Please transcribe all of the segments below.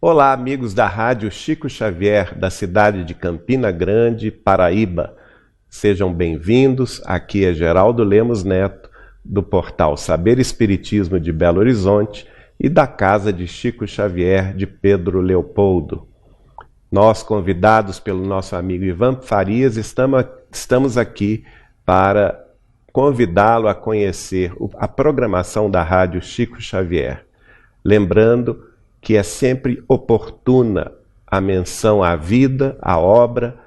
Olá, amigos da Rádio Chico Xavier, da cidade de Campina Grande, Paraíba. Sejam bem-vindos. Aqui é Geraldo Lemos Neto, do portal Saber Espiritismo de Belo Horizonte e da Casa de Chico Xavier de Pedro Leopoldo. Nós, convidados pelo nosso amigo Ivan Farias, estamos aqui para convidá-lo a conhecer a programação da Rádio Chico Xavier. Lembrando que é sempre oportuna a menção à vida, à obra,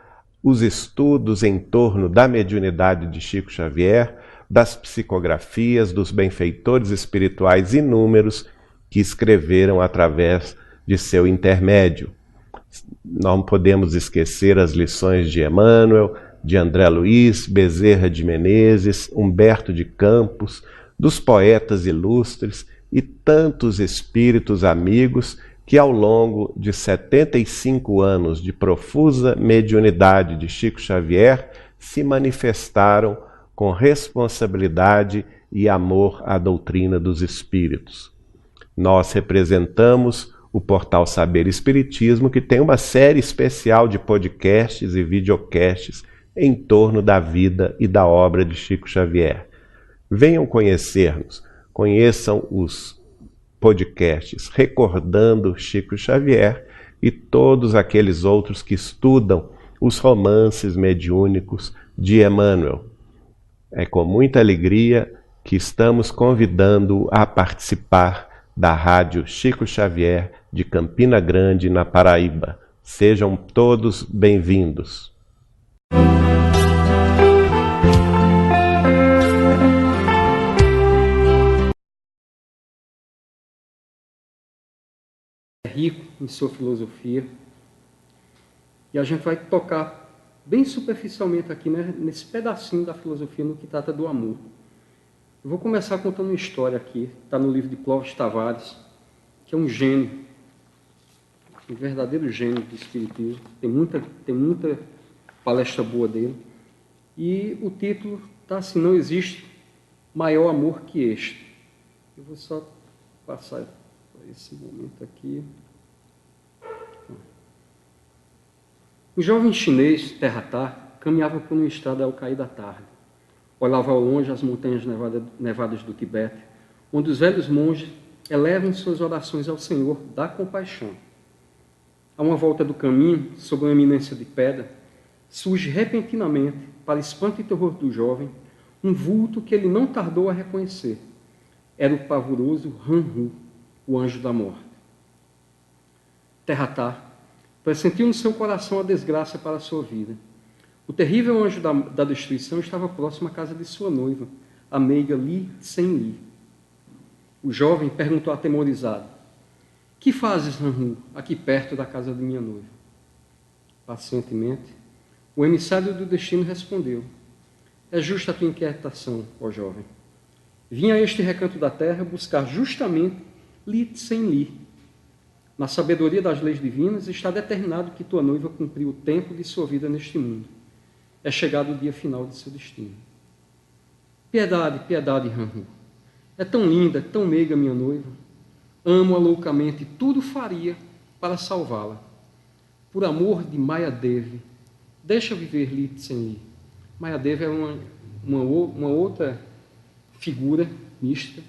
os estudos em torno da mediunidade de Chico Xavier, das psicografias, dos benfeitores espirituais inúmeros que escreveram através de seu intermédio. Não podemos esquecer as lições de Emmanuel, de André Luiz, Bezerra de Menezes, Humberto de Campos, dos poetas ilustres e tantos espíritos amigos que ao longo de 75 anos de profusa mediunidade de Chico Xavier se manifestaram com responsabilidade e amor à doutrina dos espíritos. Nós representamos o portal Saber Espiritismo, que tem uma série especial de podcasts e videocasts em torno da vida e da obra de Chico Xavier. Venham conhecer-nos. Conheçam os podcasts Recordando Chico Xavier e todos aqueles outros que estudam os romances mediúnicos de Emmanuel. É com muita alegria que estamos convidando-o a participar da Rádio Chico Xavier de Campina Grande, na Paraíba. Sejam todos bem-vindos. Rico em sua filosofia, e a gente vai tocar bem superficialmente aqui, né, nesse pedacinho da filosofia no que trata do amor. Eu vou começar contando uma história aqui, está no livro de Clóvis Tavares, que é um gênio, um verdadeiro gênio do espiritismo, tem muita palestra boa dele, e o título está assim: Não existe maior amor que este. Eu vou só passar esse momento aqui. O jovem chinês, Terratar, caminhava por uma estrada ao cair da tarde. Olhava ao longe as montanhas nevadas do Tibete, onde os velhos monges elevam suas orações ao Senhor da compaixão. A uma volta do caminho, sob uma eminência de pedra, surge repentinamente, para espanto e terror do jovem, um vulto que ele não tardou a reconhecer. Era o pavoroso Hanhu, o anjo da morte. Terratar pressentiu no seu coração a desgraça para a sua vida. O terrível anjo da destruição estava próximo à casa de sua noiva, a meiga Li Tsen-Li. O jovem perguntou atemorizado: Que fazes, Hanhu, aqui perto da casa de minha noiva? Pacientemente, o emissário do destino respondeu: É justa a tua inquietação, ó jovem. Vim a este recanto da terra buscar justamente Li Tsen-Li. Na sabedoria das leis divinas está determinado que tua noiva cumpriu o tempo de sua vida neste mundo. É chegado o dia final de seu destino. Piedade, piedade, Hanhu. É tão linda, tão meiga minha noiva. Amo-a loucamente e tudo faria para salvá-la. Por amor de Mayadevi, deixa viver Li Tsen-Li. Mayadevi é uma outra figura mística,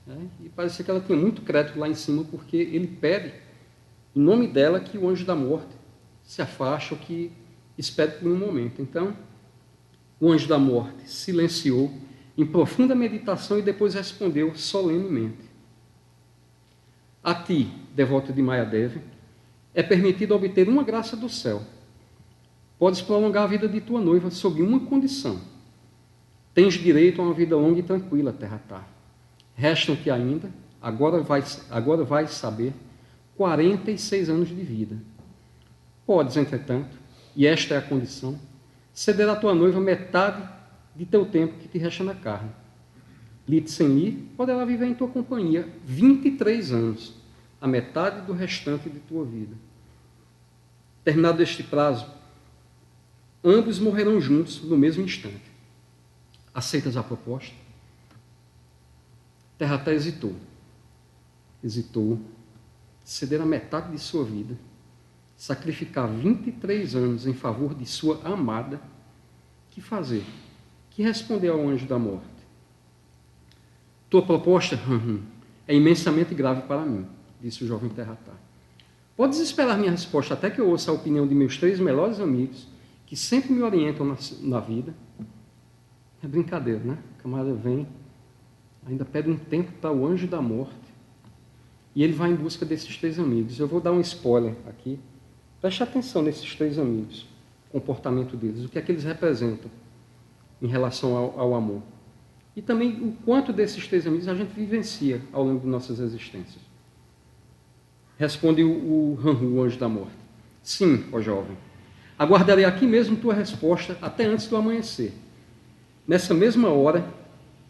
né? E parecia que ela tinha muito crédito lá em cima, porque ele pede, em nome dela, que o anjo da morte se afaste ou que espere por um momento. Então, o anjo da morte silenciou em profunda meditação e depois respondeu solenemente: A ti, devoto de Mayadevi, é permitido obter uma graça do céu. Podes prolongar a vida de tua noiva sob uma condição. Tens direito a uma vida longa e tranquila, Terratar. Restam-te ainda, agora vais saber, 46 anos de vida. Podes, entretanto, e esta é a condição, ceder à tua noiva metade de teu tempo que te resta na carne. Li Tsen-Li poderá viver em tua companhia 23 anos, a metade do restante de tua vida. Terminado este prazo, ambos morrerão juntos no mesmo instante. Aceitas a proposta? Terratar hesitou. ceder a metade de sua vida, sacrificar 23 anos em favor de sua amada, que fazer? Que responder ao anjo da morte? Tua proposta, é imensamente grave para mim, disse o jovem Terratá. Podes esperar minha resposta até que eu ouça a opinião de meus 3 melhores amigos, que sempre me orientam na vida. É brincadeira, né? O camarada vem, ainda pede um tempo para o anjo da morte, e ele vai em busca desses 3 amigos. Eu vou dar um spoiler aqui. Preste atenção nesses 3 amigos, o comportamento deles, o que é que eles representam em relação ao amor. E também o quanto desses 3 amigos a gente vivencia ao longo de nossas existências. Responde o anjo da morte. Sim, ó jovem. Aguardarei aqui mesmo tua resposta até antes do amanhecer. Nessa mesma hora,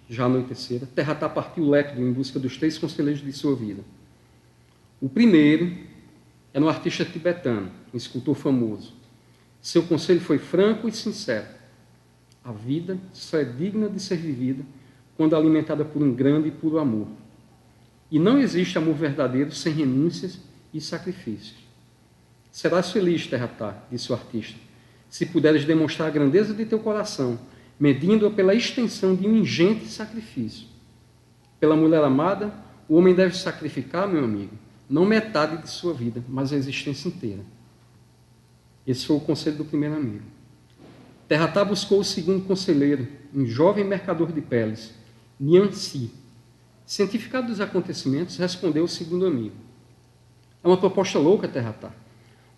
já anoitecera, Terratá partiu lépido em busca dos 3 conselheiros de sua vida. O primeiro era um artista tibetano, um escultor famoso. Seu conselho foi franco e sincero. A vida só é digna de ser vivida quando alimentada por um grande e puro amor. E não existe amor verdadeiro sem renúncias e sacrifícios. Serás feliz, Terratá, disse o artista, se puderes demonstrar a grandeza de teu coração, medindo-a pela extensão de um ingente sacrifício. Pela mulher amada, o homem deve sacrificar, meu amigo, não metade de sua vida, mas a existência inteira. Esse foi o conselho do primeiro amigo. Terratá buscou o segundo conselheiro, um jovem mercador de peles, Nhansi. Cientificado dos acontecimentos, respondeu o segundo amigo. É uma proposta louca, Terratá.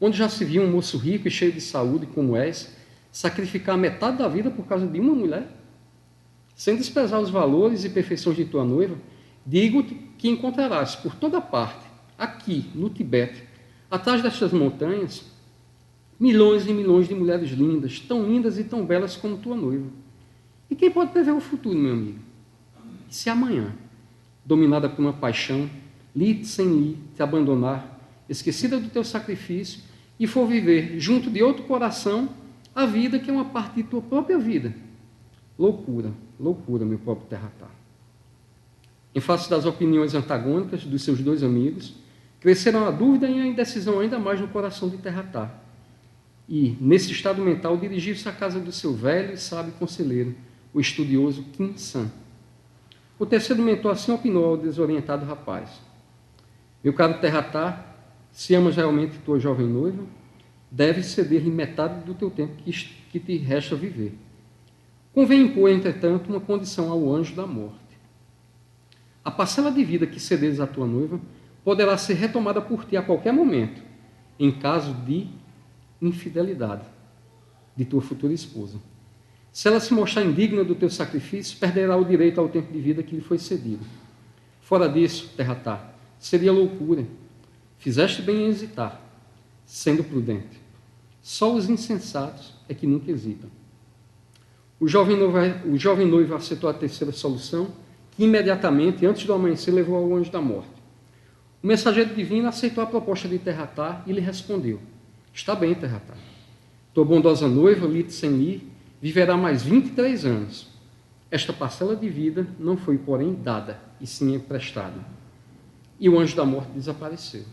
Onde já se viu um moço rico e cheio de saúde, como és, sacrificar metade da vida por causa de uma mulher? Sem desprezar os valores e perfeições de tua noiva, digo-te que encontrarás por toda parte, aqui, no Tibete, atrás destas montanhas, milhões e milhões de mulheres lindas, tão lindas e tão belas como tua noiva. E quem pode prever o futuro, meu amigo? E se amanhã, dominada por uma paixão, li sem li, te abandonar, esquecida do teu sacrifício, e for viver junto de outro coração a vida que é uma parte de tua própria vida? Loucura, loucura, meu pobre Terratá. Em face das opiniões antagônicas dos seus 2 amigos, cresceram a dúvida e a indecisão ainda mais no coração de Terratá. E, nesse estado mental, dirigiu-se à casa do seu velho e sábio conselheiro, o estudioso Kim San. O terceiro mentor assim opinou ao desorientado rapaz. Meu caro Terratá, se amas realmente tua jovem noiva, deves ceder-lhe metade do teu tempo que te resta viver. Convém impor, entretanto, uma condição ao anjo da morte. A parcela de vida que cederes à tua noiva poderá ser retomada por ti a qualquer momento, em caso de infidelidade de tua futura esposa. Se ela se mostrar indigna do teu sacrifício, perderá o direito ao tempo de vida que lhe foi cedido. Fora disso, Terratá, seria loucura. Fizeste bem em hesitar, sendo prudente. Só os insensatos é que nunca hesitam. O jovem noivo aceitou a terceira solução, que imediatamente, antes do amanhecer, levou ao anjo da morte. O mensageiro divino aceitou a proposta de Terratá e lhe respondeu: está bem, Terratá. Tua bondosa noiva, Li Tsen-Li, viverá mais 23 anos. Esta parcela de vida não foi, porém, dada, e sim emprestada. E o anjo da morte desapareceu.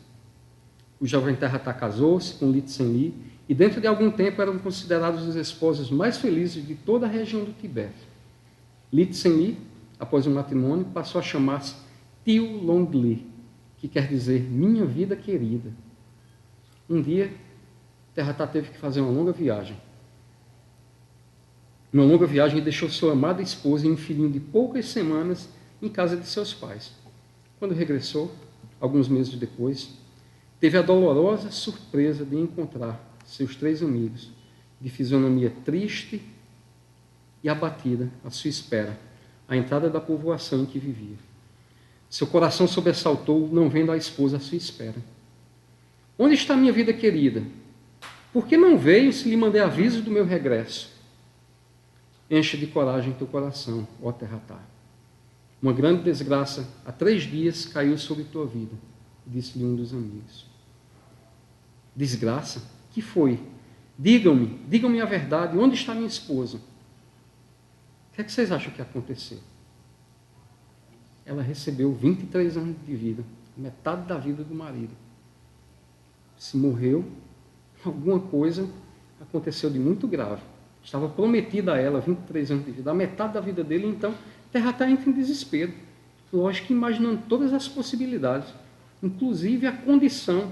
O jovem Terratá casou-se com Li Tsen-Li e dentro de algum tempo eram considerados os esposos mais felizes de toda a região do Tibete. Li Tsen-Li, após o matrimônio, passou a chamar-se Tio Long Li, que quer dizer minha vida querida. Um dia, Terratá teve que fazer uma longa viagem. Uma longa viagem e deixou sua amada esposa e um filhinho de poucas semanas em casa de seus pais. Quando regressou, alguns meses depois, teve a dolorosa surpresa de encontrar seus 3 amigos, de fisionomia triste e abatida, à sua espera, à entrada da povoação em que vivia. Seu coração sobressaltou, não vendo a esposa à sua espera. Onde está minha vida querida? Por que não veio se lhe mandei aviso do meu regresso? Enche de coragem teu coração, ó Terratá. Uma grande desgraça, há 3 dias, caiu sobre tua vida, disse-lhe um dos amigos. Desgraça? Que foi? Digam-me a verdade, onde está minha esposa? O que é que vocês acham que aconteceu? Ela recebeu 23 anos de vida, metade da vida do marido, Se morreu, alguma coisa aconteceu de muito grave. Estava prometida a ela 23 anos de vida, a metade da vida dele, então Terratá entra em desespero. Lógico que imaginando todas as possibilidades, inclusive a condição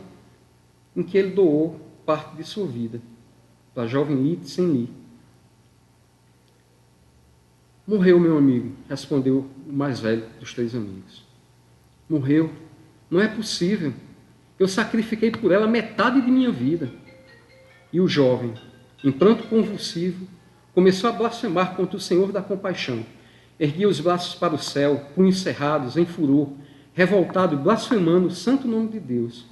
em que ele doou parte de sua vida para a jovem Litseng. Morreu, meu amigo, respondeu o mais velho dos 3 amigos. Morreu. Não é possível. Eu sacrifiquei por ela metade de minha vida. E o jovem, em pranto convulsivo, começou a blasfemar contra o Senhor da compaixão. Erguia os braços para o céu, punhos cerrados, em furor, revoltado e blasfemando o santo nome de Deus.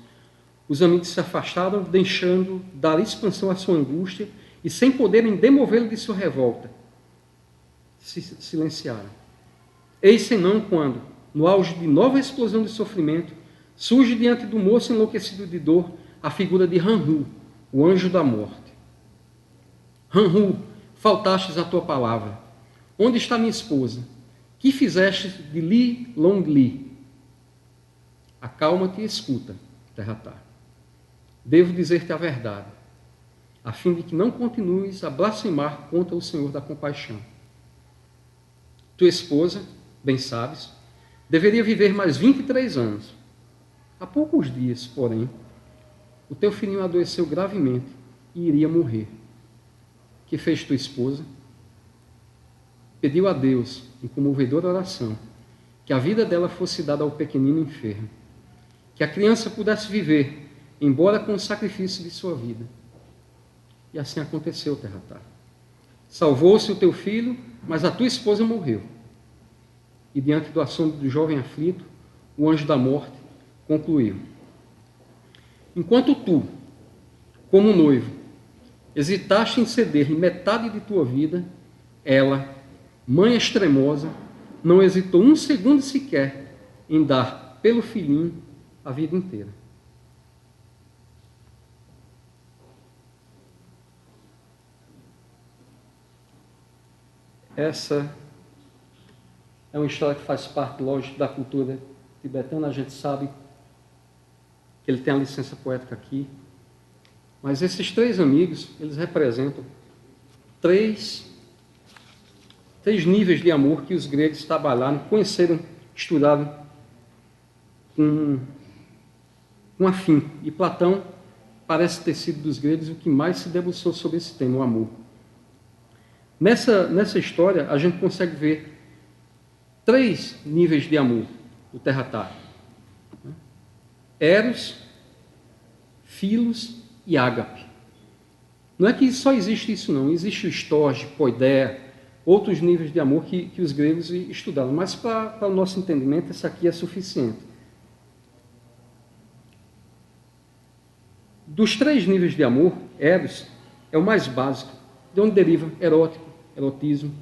Os amigos se afastaram, deixando dar expansão à sua angústia e, sem poderem demovê-lo de sua revolta, se silenciaram. Eis senão quando, no auge de nova explosão de sofrimento, surge diante do moço enlouquecido de dor a figura de Hanhu, o anjo da morte. Hanhu, faltastes a tua palavra. Onde está minha esposa? Que fizeste de Li Long Li? Acalma-te e escuta, Terratá. Devo dizer-te a verdade, a fim de que não continues a blasfemar contra o Senhor da compaixão. Tua esposa, bem sabes, deveria viver mais 23 anos. Há poucos dias, porém, o teu filhinho adoeceu gravemente e iria morrer. Que fez tua esposa? Pediu a Deus, em comovedora oração, que a vida dela fosse dada ao pequenino enfermo, que a criança pudesse viver, embora com o sacrifício de sua vida. E assim aconteceu, Terratá. Salvou-se o teu filho, mas a tua esposa morreu. E diante do assombro do jovem aflito, o anjo da morte concluiu: enquanto tu, como noivo, hesitaste em ceder-lhe metade de tua vida, ela, mãe extremosa, não hesitou um segundo sequer em dar pelo filhinho a vida inteira. Essa é uma história que faz parte, lógico, da cultura tibetana. A gente sabe que ele tem a licença poética aqui. Mas esses 3 amigos, eles representam três níveis de amor que os gregos trabalharam, conheceram, estudaram com afinco. E Platão parece ter sido dos gregos o que mais se debruçou sobre esse tema, o amor. Nessa história, a gente consegue ver 3 níveis de amor do Terratá: Eros, Filos e Ágape. Não é que só existe isso, não. Existe o Storge, Poideia, outros níveis de amor que os gregos estudaram. Mas, para o nosso entendimento, esse aqui é suficiente. Dos 3 níveis de amor, Eros é o mais básico, de onde deriva erotismo.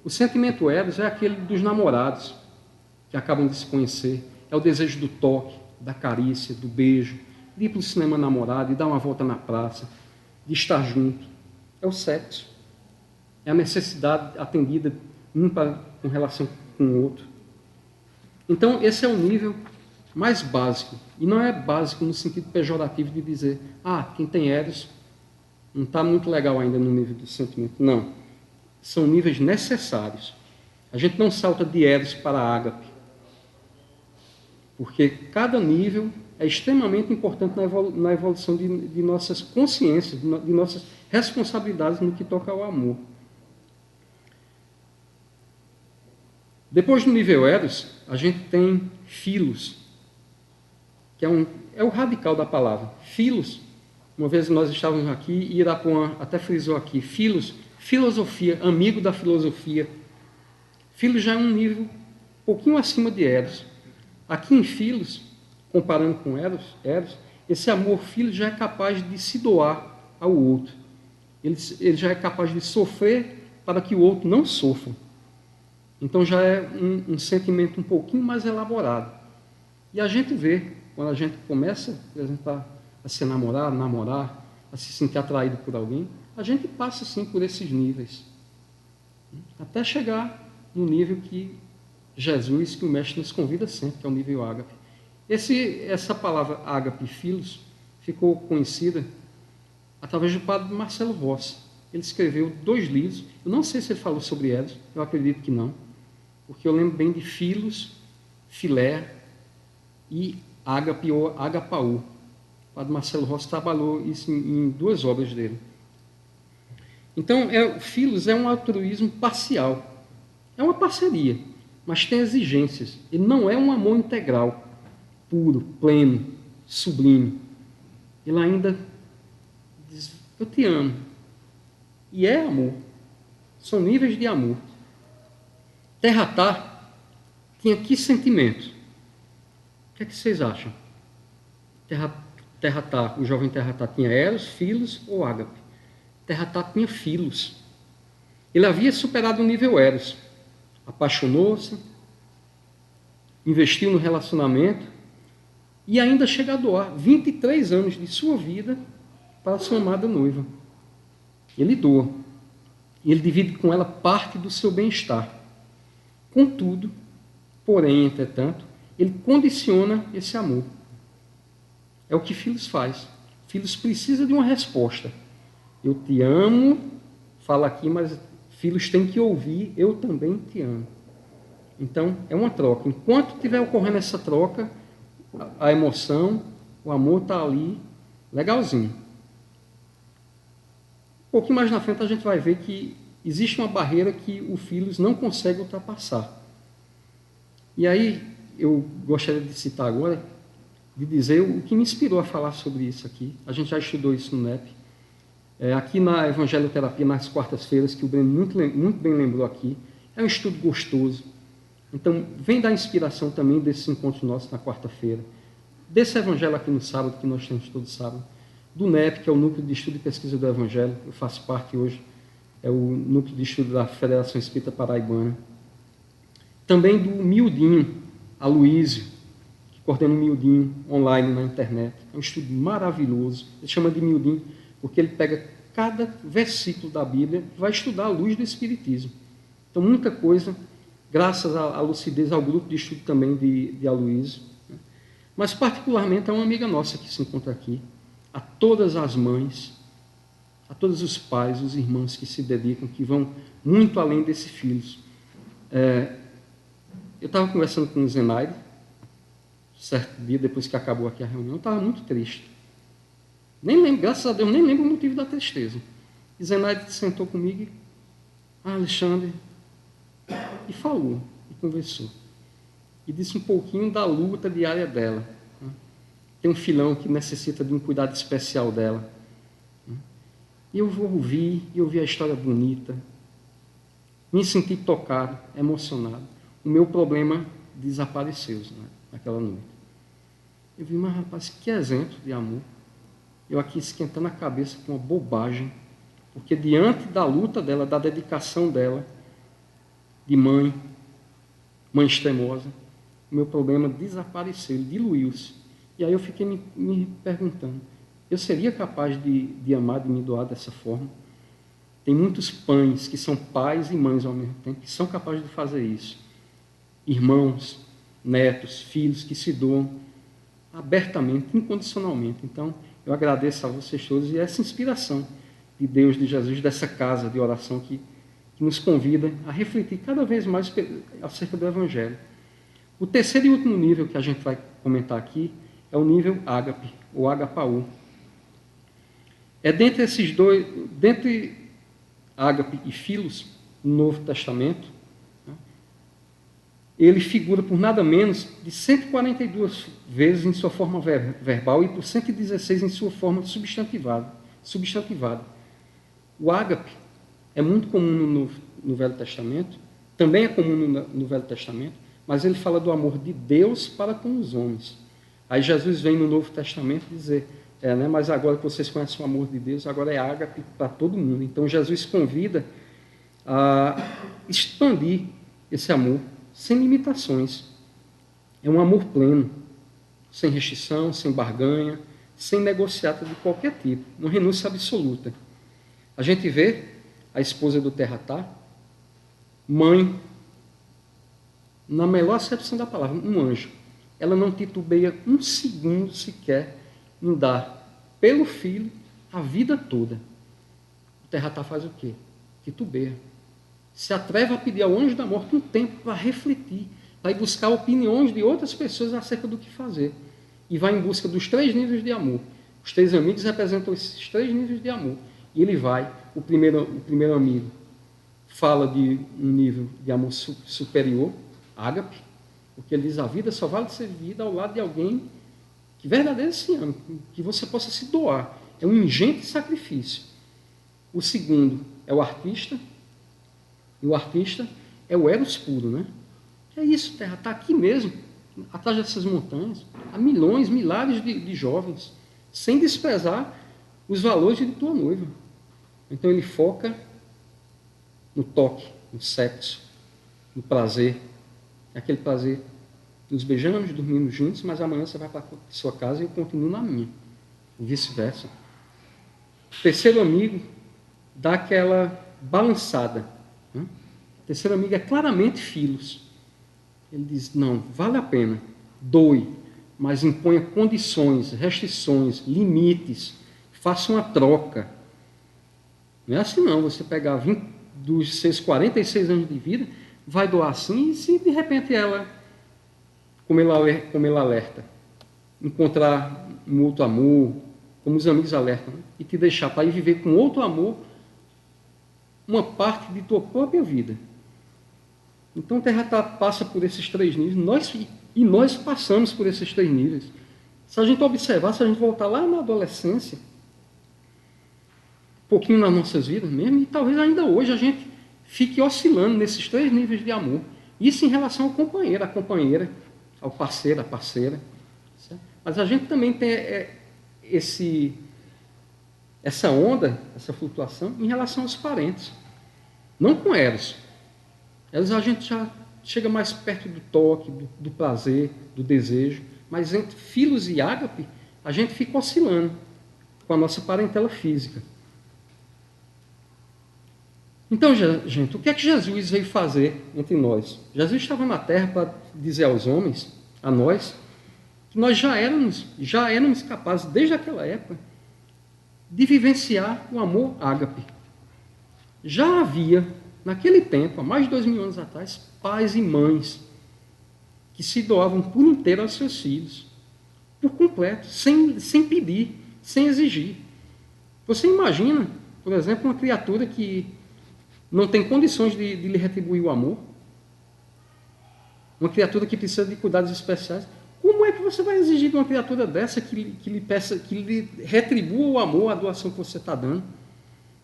O sentimento Eros é aquele dos namorados que acabam de se conhecer. É o desejo do toque, da carícia, do beijo, de ir para o cinema namorado e dar uma volta na praça, de estar junto. É o sexo. É a necessidade atendida um com relação com o outro. Então, esse é o nível mais básico. E não é básico no sentido pejorativo de dizer, quem tem Eros não está muito legal ainda no nível do sentimento. Não. São níveis necessários. A gente não salta de Eros para Ágape, porque cada nível é extremamente importante na evolução de nossas consciências, de nossas responsabilidades no que toca ao amor. Depois do nível Eros, a gente tem Filos, que é o radical da palavra. Filos, uma vez nós estávamos aqui, e Irapuã até frisou aqui, Filos, filosofia, amigo da filosofia. Filos já é um nível um pouquinho acima de Eros. Aqui em Filos, comparando com Eros, esse amor filho já é capaz de se doar ao outro. Ele já é capaz de sofrer para que o outro não sofra. Então já é um sentimento um pouquinho mais elaborado. E a gente vê, quando a gente começa, por exemplo, a se namorar, a se sentir atraído por alguém, a gente passa sim por esses níveis. Até chegar no nível que Jesus, que o Mestre nos convida sempre, que é o nível Ágape. Essa palavra Ágape, Filos, ficou conhecida através do padre Marcelo Rossi. Ele escreveu 2 livros. Eu não sei se ele falou sobre eles, eu acredito que não, porque eu lembro bem de Filos, Filé e Ágape ou Agapaú. O padre Marcelo Rossi trabalhou isso em 2 obras dele. Então, Filos é um altruísmo parcial. É uma parceria, mas tem exigências. Ele não é um amor integral, puro, pleno, sublime. Ele ainda diz, eu te amo. E é amor. São níveis de amor. Terratá tinha que sentimento? O que é que vocês acham? Terratá, o jovem Terratá tinha Eros, Filos ou Ágape? Terratá tinha Filos. Ele havia superado o nível Eros. Apaixonou-se, investiu no relacionamento e ainda chega a doar 23 anos de sua vida para a sua amada noiva. Ele doa. E ele divide com ela parte do seu bem-estar. Contudo, porém, entretanto, ele condiciona esse amor. É o que Filos faz. Filos precisa de uma resposta. Eu te amo, fala aqui, mas Filos tem que ouvir, eu também te amo. Então, é uma troca. Enquanto estiver ocorrendo essa troca, a emoção, o amor está ali, legalzinho. Um pouquinho mais na frente a gente vai ver que existe uma barreira que o Filos não consegue ultrapassar. E aí, eu gostaria de citar agora, de dizer o que me inspirou a falar sobre isso aqui. A gente já estudou isso no NEP. Aqui na Evangelioterapia, nas quartas-feiras, que o Breno muito bem lembrou aqui, é um estudo gostoso. Então, vem da inspiração também desses encontros nossos na quarta-feira, desse Evangelho aqui no sábado, que nós temos todo sábado, do NEP, que é o Núcleo de Estudo e Pesquisa do Evangelho, eu faço parte hoje, é o Núcleo de Estudo da Federação Espírita Paraibana. Também do Miudinho, Aloísio, que coordena o Miudinho online na internet. É um estudo maravilhoso. Ele chama de Miudinho porque ele pega cada versículo da Bíblia e vai estudar à luz do Espiritismo. Então, muita coisa, graças à lucidez, ao grupo de estudo também de Aloísio. Mas, particularmente, é uma amiga nossa que se encontra aqui, a todas as mães, a todos os pais, os irmãos que se dedicam, que vão muito além desses filhos. Eu estava conversando com o Zenaide, certo dia, depois que acabou aqui a reunião, eu estava muito triste. Nem lembro, graças a Deus, nem lembro o motivo da tristeza. E Zenaide sentou comigo e, Alexandre, e falou, e conversou. E disse um pouquinho da luta diária dela. Tem um filhão que necessita de um cuidado especial dela. E eu ouvi a história bonita, me senti tocado, emocionado. O meu problema desapareceu naquela noite. Eu vi, mas rapaz, que exemplo de amor. Eu aqui esquentando a cabeça com uma bobagem, porque diante da luta dela, da dedicação dela, de mãe extremosa, o meu problema desapareceu, diluiu-se. E aí eu fiquei me perguntando, eu seria capaz de amar, de me doar dessa forma? Tem muitos pães que são pais e mães ao mesmo tempo, que são capazes de fazer isso. Irmãos, netos, filhos que se doam abertamente, incondicionalmente. Então, eu agradeço a vocês todos e essa inspiração de Deus, de Jesus, dessa casa de oração que nos convida a refletir cada vez mais acerca do Evangelho. O terceiro e último nível que a gente vai comentar aqui é o nível Ágape, ou Agapaú. Dentre esses dois, dentre Ágape e Filos, no Novo Testamento, ele figura por nada menos de 142 vezes em sua forma verbal e por 116 em sua forma substantivada. O ágape é muito comum no Velho Testamento, também é comum no Velho Testamento, mas ele fala do amor de Deus para com os homens. Aí Jesus vem no Novo Testamento dizer, mas agora que vocês conhecem o amor de Deus, agora é ágape para todo mundo. Então Jesus convida a expandir esse amor sem limitações. É um amor pleno, sem restrição, sem barganha, sem negociata de qualquer tipo, uma renúncia absoluta. A gente vê a esposa do Terratá, mãe, na melhor acepção da palavra, um anjo. Ela não titubeia um segundo sequer em dar pelo Filho a vida toda. O terra faz o quê? Titubeia. Se atreve a pedir ao anjo da morte um tempo para refletir, para ir buscar opiniões de outras pessoas acerca do que fazer. E vai em busca dos 3 níveis de amor. Os 3 amigos representam esses 3 níveis de amor. E ele vai, o primeiro amigo fala de um nível de amor superior, ágape, porque ele diz: a vida só vale ser vivida ao lado de alguém que verdadeiramente se ama, que você possa se doar. É um ingente sacrifício. O segundo é o artista, e o artista é o eros puro, né? É isso, terra, está aqui mesmo, atrás dessas montanhas, há milhões, milhares de jovens, sem desprezar os valores de tua noiva. Então ele foca no toque, no sexo, no prazer, aquele prazer. Nos beijamos, dormimos juntos, mas amanhã você vai para a sua casa e eu continuo na minha. E vice-versa. O terceiro amigo dá aquela balançada. Né? O terceiro amigo é claramente filos. Ele diz: não, vale a pena, doe, mas imponha condições, restrições, limites, faça uma troca. Não é assim não, você pegar 20 dos seus 46 anos de vida, vai doar assim, e se de repente ela, como ela alerta, encontrar um outro amor, como os amigos alertam, né? E te deixar para ir viver com outro amor uma parte de tua própria vida. Então, a Terra passa por esses 3 níveis, nós passamos por esses 3 níveis. Se a gente observar, se a gente voltar lá na adolescência, um pouquinho nas nossas vidas mesmo, e talvez ainda hoje a gente fique oscilando nesses 3 níveis de amor. Isso em relação ao companheiro, à companheira, ao parceiro, à parceira. Certo? Mas a gente também tem essa onda, essa flutuação, em relação aos parentes. Não com eles. Eles a gente já chega mais perto do toque, do prazer, do desejo. Mas entre filos e ágape, a gente fica oscilando com a nossa parentela física. Então, gente, o que é que Jesus veio fazer entre nós? Jesus estava na terra para dizer aos homens, a nós, que nós já éramos capazes, desde aquela época, de vivenciar o amor ágape. Já havia, naquele tempo, há mais de 2000 anos atrás, pais e mães que se doavam por inteiro aos seus filhos, por completo, sem pedir, sem exigir. Você imagina, por exemplo, uma criatura que não tem condições de lhe retribuir o amor, uma criatura que precisa de cuidados especiais. Como é que você vai exigir de uma criatura dessa que lhe retribua o amor, a doação que você está dando?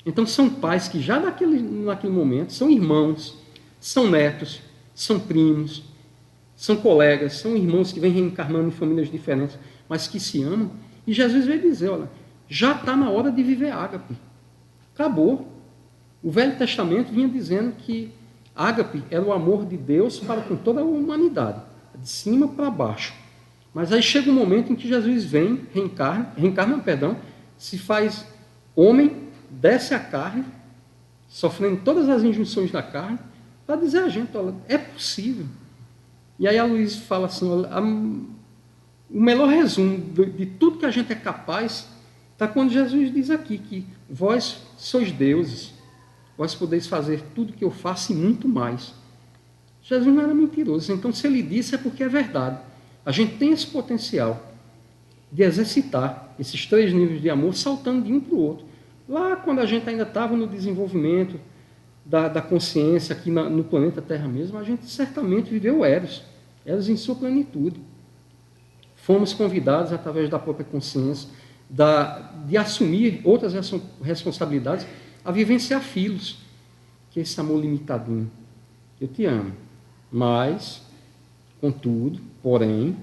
Então são pais que já naquele momento são irmãos, são netos, são primos, são colegas, são irmãos que vêm reencarnando em famílias diferentes, mas que se amam. E Jesus veio dizer: olha, já está na hora de viver ágape. Acabou. O Velho Testamento vinha dizendo que ágape era o amor de Deus para com toda a humanidade, de cima para baixo. Mas aí chega um momento em que Jesus vem, se faz homem, desce a carne, sofrendo todas as injunções da carne, para dizer a gente: olha, é possível. E aí a Luiz fala assim: olha, o melhor resumo de tudo que a gente é capaz está quando Jesus diz aqui que vós sois deuses, vós podeis fazer tudo que eu faço e muito mais. Jesus não era mentiroso, então se ele disse é porque é verdade. A gente tem esse potencial de exercitar esses 3 níveis de amor, saltando de um para o outro. Lá quando a gente ainda estava no desenvolvimento da consciência aqui no planeta Terra mesmo, a gente certamente viveu Eros em sua plenitude. Fomos convidados, através da própria consciência, de assumir outras responsabilidades, a vivenciar filos, que é esse amor limitadinho. Eu te amo, mas, contudo, porém,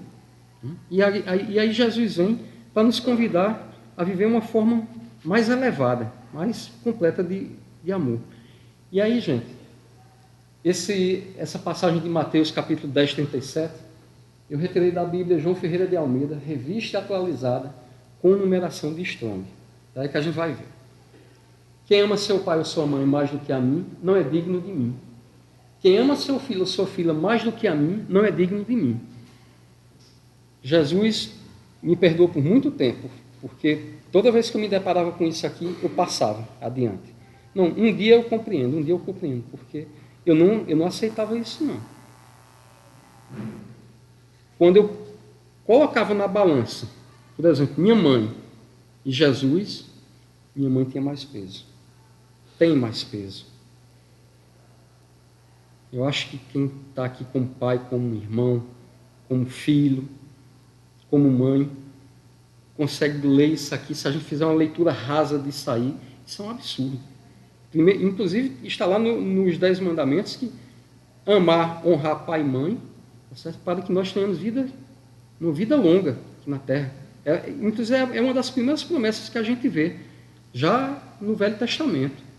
e aí Jesus vem para nos convidar a viver uma forma mais elevada, mais completa de amor. E aí, gente, essa passagem de Mateus, capítulo 10, 37, eu retirei da Bíblia João Ferreira de Almeida, revista e atualizada, com numeração de Strong. Daí que a gente vai ver. Quem ama seu pai ou sua mãe mais do que a mim, não é digno de mim. Quem ama seu filho ou sua filha mais do que a mim, não é digno de mim. Jesus me perdoou por muito tempo, porque toda vez que eu me deparava com isso aqui, eu passava adiante. Não, um dia eu compreendo, porque eu não aceitava isso, não. Quando eu colocava na balança, por exemplo, minha mãe e Jesus, minha mãe tinha mais peso. Tem mais peso. Eu acho que quem está aqui como pai, como irmão, como filho, como mãe, consegue ler isso aqui. Se a gente fizer uma leitura rasa disso aí, isso é um absurdo. Primeiro, inclusive, está lá nos 10 mandamentos que amar, honrar pai e mãe, para que nós tenhamos uma vida longa aqui na Terra. Inclusive, é uma das primeiras promessas que a gente vê, já no Velho Testamento.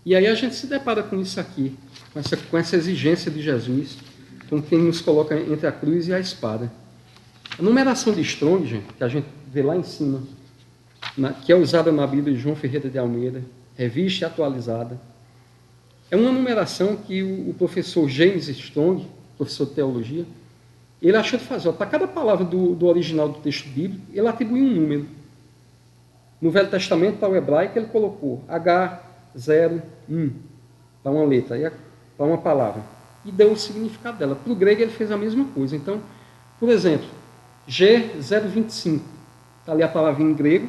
E aí a gente se depara com isso aqui, com essa exigência de Jesus, como quem nos coloca entre a cruz e a espada. A numeração de Strong, gente, que a gente vê lá em cima, que é usada na Bíblia de João Ferreira de Almeida, revista e atualizada, é uma numeração que o professor James Strong, professor de teologia, ele achou de fazer. Para cada palavra do original do texto bíblico, ele atribui um número. No Velho Testamento, para o hebraico, ele colocou H01 para uma letra, para uma palavra, e deu o significado dela. Para o grego, ele fez a mesma coisa. Então, por exemplo, G025, está ali a palavra em grego,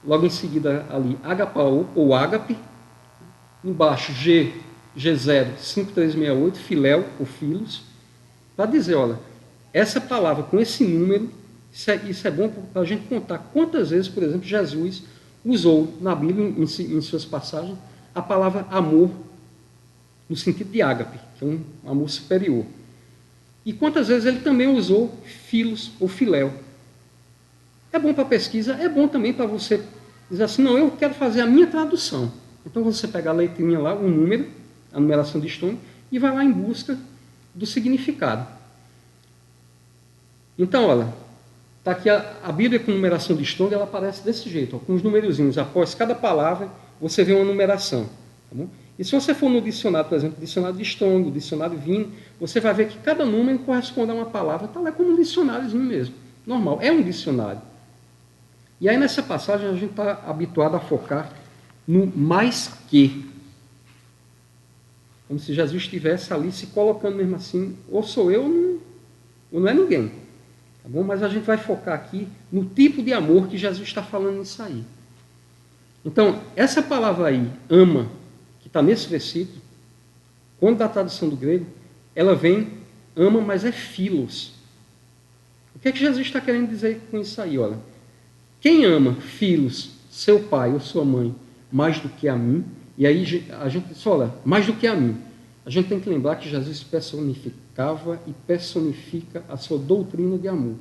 logo em seguida ali, agapao, ou ágape, embaixo, G0, 5368, filéu, ou filos, para dizer, olha, essa palavra com esse número, isso é bom para a gente contar quantas vezes, por exemplo, Jesus usou na Bíblia, em suas passagens, a palavra amor, no sentido de ágape, que é um amor superior. E quantas vezes ele também usou filos ou filéu. É bom para pesquisa, é bom também para você dizer assim, não, eu quero fazer a minha tradução. Então você pega a letrinha lá, o número, a numeração de Strong, e vai lá em busca do significado. Então, olha, está aqui a Bíblia com numeração de Strong, ela aparece desse jeito, ó, com os numerozinhos. Após cada palavra, você vê uma numeração. Tá bom? E se você for no dicionário, por exemplo, dicionário de Strong, dicionário Vine, você vai ver que cada número corresponde a uma palavra, está lá como um dicionáriozinho mesmo. Normal, é um dicionário. E aí nessa passagem a gente está habituado a focar no mais que. Como se Jesus estivesse ali se colocando mesmo assim, ou sou eu ou não é ninguém. Tá bom? Mas a gente vai focar aqui no tipo de amor que Jesus está falando nisso aí. Então, essa palavra aí, ama, que está nesse versículo, quando da tradução do grego, ela vem, ama, mas é filos. O que é que Jesus está querendo dizer com isso aí? Olha, quem ama filhos, seu pai ou sua mãe, mais do que a mim, e aí a gente só olha, mais do que a mim, a gente tem que lembrar que Jesus personificava e personifica a sua doutrina de amor.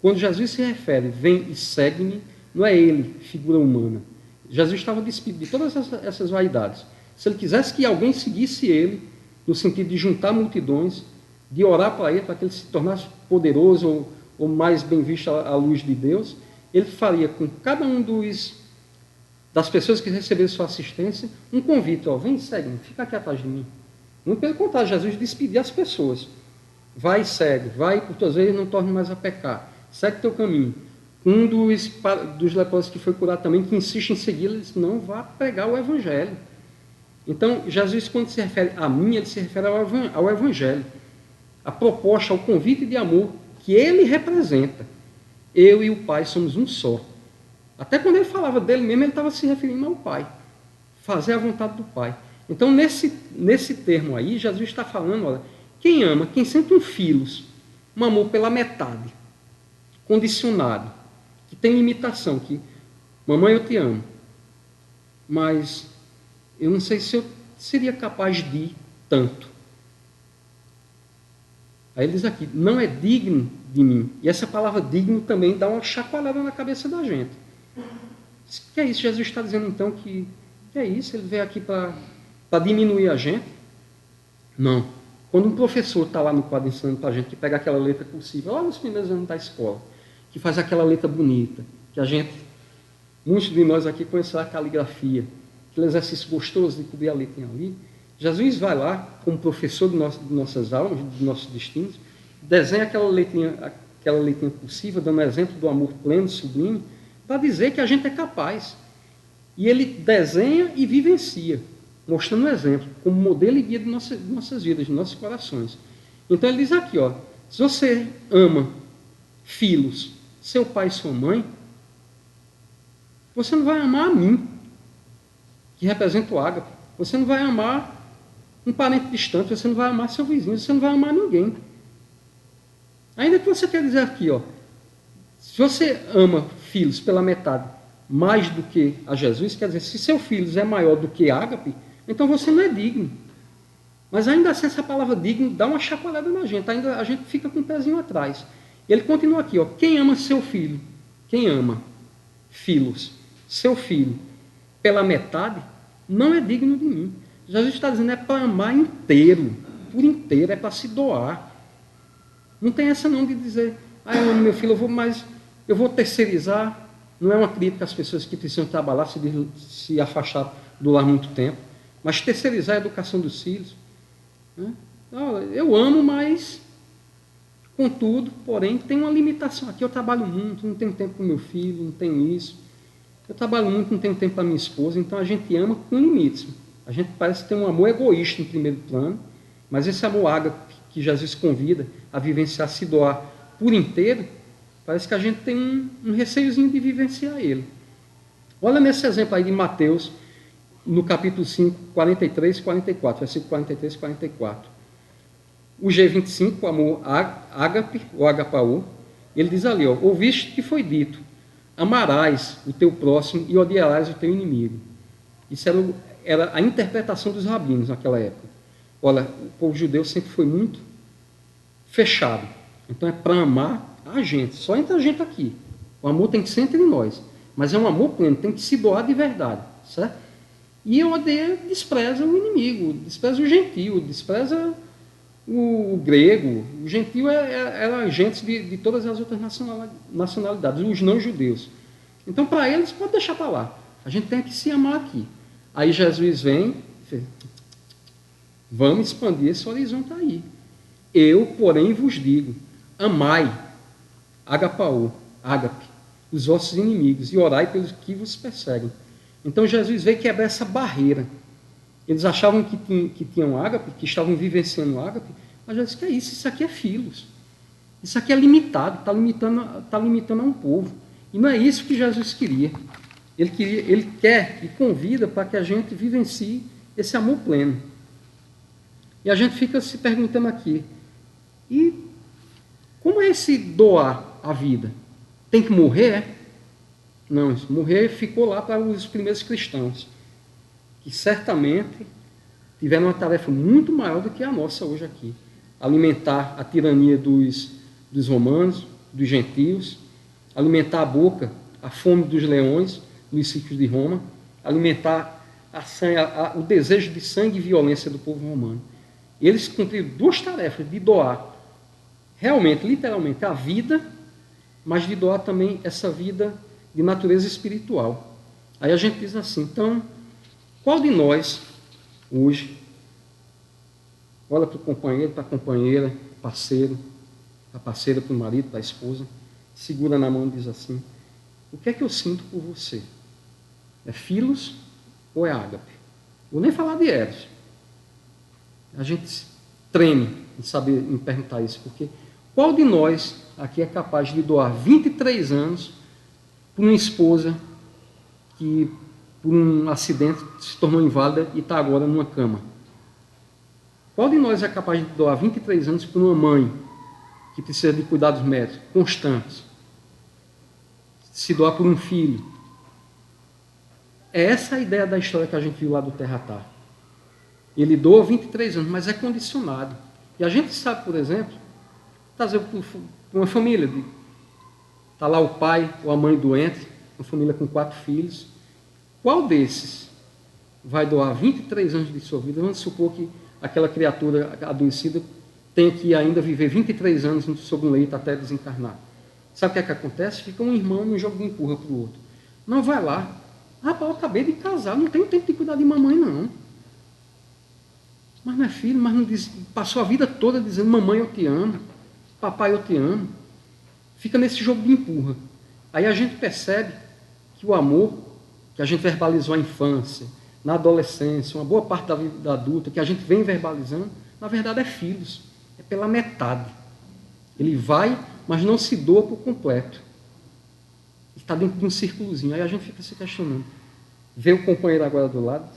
Quando Jesus se refere, vem e segue-me, não é ele, figura humana. Jesus estava despido de todas essas vaidades. Se ele quisesse que alguém seguisse ele, no sentido de juntar multidões, de orar para ele, para que ele se tornasse poderoso ou mais bem visto à luz de Deus, ele faria com cada um das pessoas que receberam sua assistência um convite, ó, vem e segue-me, fica aqui atrás de mim. Muito pelo contrário, Jesus despedia as pessoas. Vai e segue, vai por tuas vezes não torne mais a pecar, segue teu caminho. Um dos leprosos que foi curado também, que insiste em segui-lo, ele disse, não vá pregar o Evangelho. Então, Jesus, quando se refere a mim, ele se refere ao Evangelho. A proposta, ao convite de amor que ele representa. Eu e o Pai somos um só. Até quando ele falava dele mesmo, ele estava se referindo ao Pai. Fazer a vontade do Pai. Então, nesse termo aí, Jesus está falando, olha, quem ama, quem sente um filos, um amor pela metade, condicionado, que tem limitação, que, mamãe, eu te amo, mas eu não sei se eu seria capaz de ir tanto. Aí ele diz aqui, não é digno de mim. E essa palavra digno também dá uma chacoalhada na cabeça da gente. Que é isso? Jesus está dizendo então que é isso? Ele veio aqui para diminuir a gente? Não. Quando um professor está lá no quadro ensinando para a gente, que pega aquela letra cursiva, lá nos primeiros anos da escola, que faz aquela letra bonita, que muitos de nós aqui conhecem a caligrafia, aquele exercício gostoso de cobrir a letrinha ali, Jesus vai lá, como professor de nossas almas, de nossos destinos, desenha aquela letrinha aquela leitura possível, dando exemplo do amor pleno, sublime, para dizer que a gente é capaz. E ele desenha e vivencia, mostrando um exemplo, como modelo e guia de nossas vidas, de nossos corações. Então ele diz aqui, ó, se você ama filhos, seu pai e sua mãe, você não vai amar a mim, que representa o ágape. Você não vai amar um parente distante, você não vai amar seu vizinho, você não vai amar ninguém. Ainda que você quer dizer aqui, ó, se você ama filhos pela metade mais do que a Jesus, quer dizer, se seu filho é maior do que ágape, então você não é digno. Mas ainda assim essa palavra digno dá uma chacoalhada na gente, ainda a gente fica com o pezinho atrás. Ele continua aqui, ó, quem ama seu filho, quem ama filhos, seu filho, pela metade, não é digno de mim. Jesus está dizendo, é para amar inteiro, por inteiro, é para se doar. Não tem essa não de dizer, eu amo meu filho, eu vou terceirizar. Não é uma crítica às pessoas que precisam trabalhar, se afastar do lar muito tempo, mas terceirizar a educação dos filhos. Né? Eu amo, mas, contudo, porém, tem uma limitação. Aqui eu trabalho muito, não tenho tempo para o meu filho, não tenho isso. Eu trabalho muito, não tenho tempo para minha esposa, então a gente ama com limites. A gente parece ter um amor egoísta em primeiro plano, mas esse amor ágape que Jesus convida a vivenciar, se doar por inteiro, parece que a gente tem um receiozinho de vivenciar ele. Olha nesse exemplo aí de Mateus, no capítulo 5, 43 e 44, versículo 43 e 44. O G25, o amor ágape, ou agapaô, ele diz ali, ó, ouviste que foi dito, amarás o teu próximo e odiarás o teu inimigo. Isso era a interpretação dos rabinos naquela época. Olha, o povo judeu sempre foi muito fechado. Então é para amar a gente, só entre a gente aqui. O amor tem que ser entre nós. Mas é um amor pleno, tem que se doar de verdade. Certo? E despreza o inimigo, despreza o gentio, despreza o grego. O gentio era gente de todas as outras nacionalidades, os não-judeus. Então, para eles, pode deixar para lá. A gente tem que se amar aqui. Aí Jesus vem, vamos expandir esse horizonte aí. Eu, porém, vos digo, amai, agapaô, ágape, os vossos inimigos, e orai pelos que vos perseguem. Então Jesus veio quebrar essa barreira. Eles achavam que tinham ágape, que estavam vivenciando ágape, mas Jesus disse, que é isso? Isso aqui é filos. Isso aqui é limitado, está limitando a um povo. E não é isso que Jesus queria. Ele quer e convida para que a gente vivencie esse amor pleno. E a gente fica se perguntando aqui, e como é esse doar a vida? Tem que morrer? Não, morrer ficou lá para os primeiros cristãos, que certamente tiveram uma tarefa muito maior do que a nossa hoje aqui. Alimentar a tirania dos romanos, dos gentios, alimentar a boca, a fome dos leões nos sítios de Roma, alimentar o desejo de sangue e violência do povo romano. Eles cumpriram duas tarefas, de doar realmente, literalmente, a vida, mas de doar também essa vida de natureza espiritual. Aí a gente diz assim, então, qual de nós, hoje, olha para o companheiro, para a companheira, parceiro, a parceira para o marido, para a esposa, segura na mão e diz assim, o que é que eu sinto por você? É filos ou é ágape? Vou nem falar de eros. A gente treme em perguntar isso, porque qual de nós aqui é capaz de doar 23 anos para uma esposa que, por um acidente, se tornou inválida e está agora numa cama? Qual de nós é capaz de doar 23 anos para uma mãe que precisa de cuidados médicos constantes? Se doar por um filho? É essa a ideia da história que a gente viu lá do Terratar. Ele doa 23 anos, mas é condicionado. E a gente sabe, por exemplo, trazer para uma família, está lá o pai ou a mãe doente, uma família com 4 filhos, qual desses vai doar 23 anos de sua vida? Vamos supor que aquela criatura adoecida tenha que ainda viver 23 anos sob um leito até desencarnar. Sabe o que acontece? Fica um irmão num jogo de empurra para o outro. Não, vai lá. Rapaz, eu acabei de casar, não tenho tempo de cuidar de mamãe, não. Mas não é filho, mas não diz, passou a vida toda dizendo, mamãe, eu te amo, papai, eu te amo. fica nesse jogo de empurra. Aí a gente percebe que o amor que a gente verbalizou na infância, na adolescência, uma boa parte da vida adulta, que a gente vem verbalizando, na verdade é filhos, é pela metade. Ele vai, mas não se doa por completo. Está dentro de um círculozinho. Aí a gente fica se questionando. Vê o companheiro agora do lado.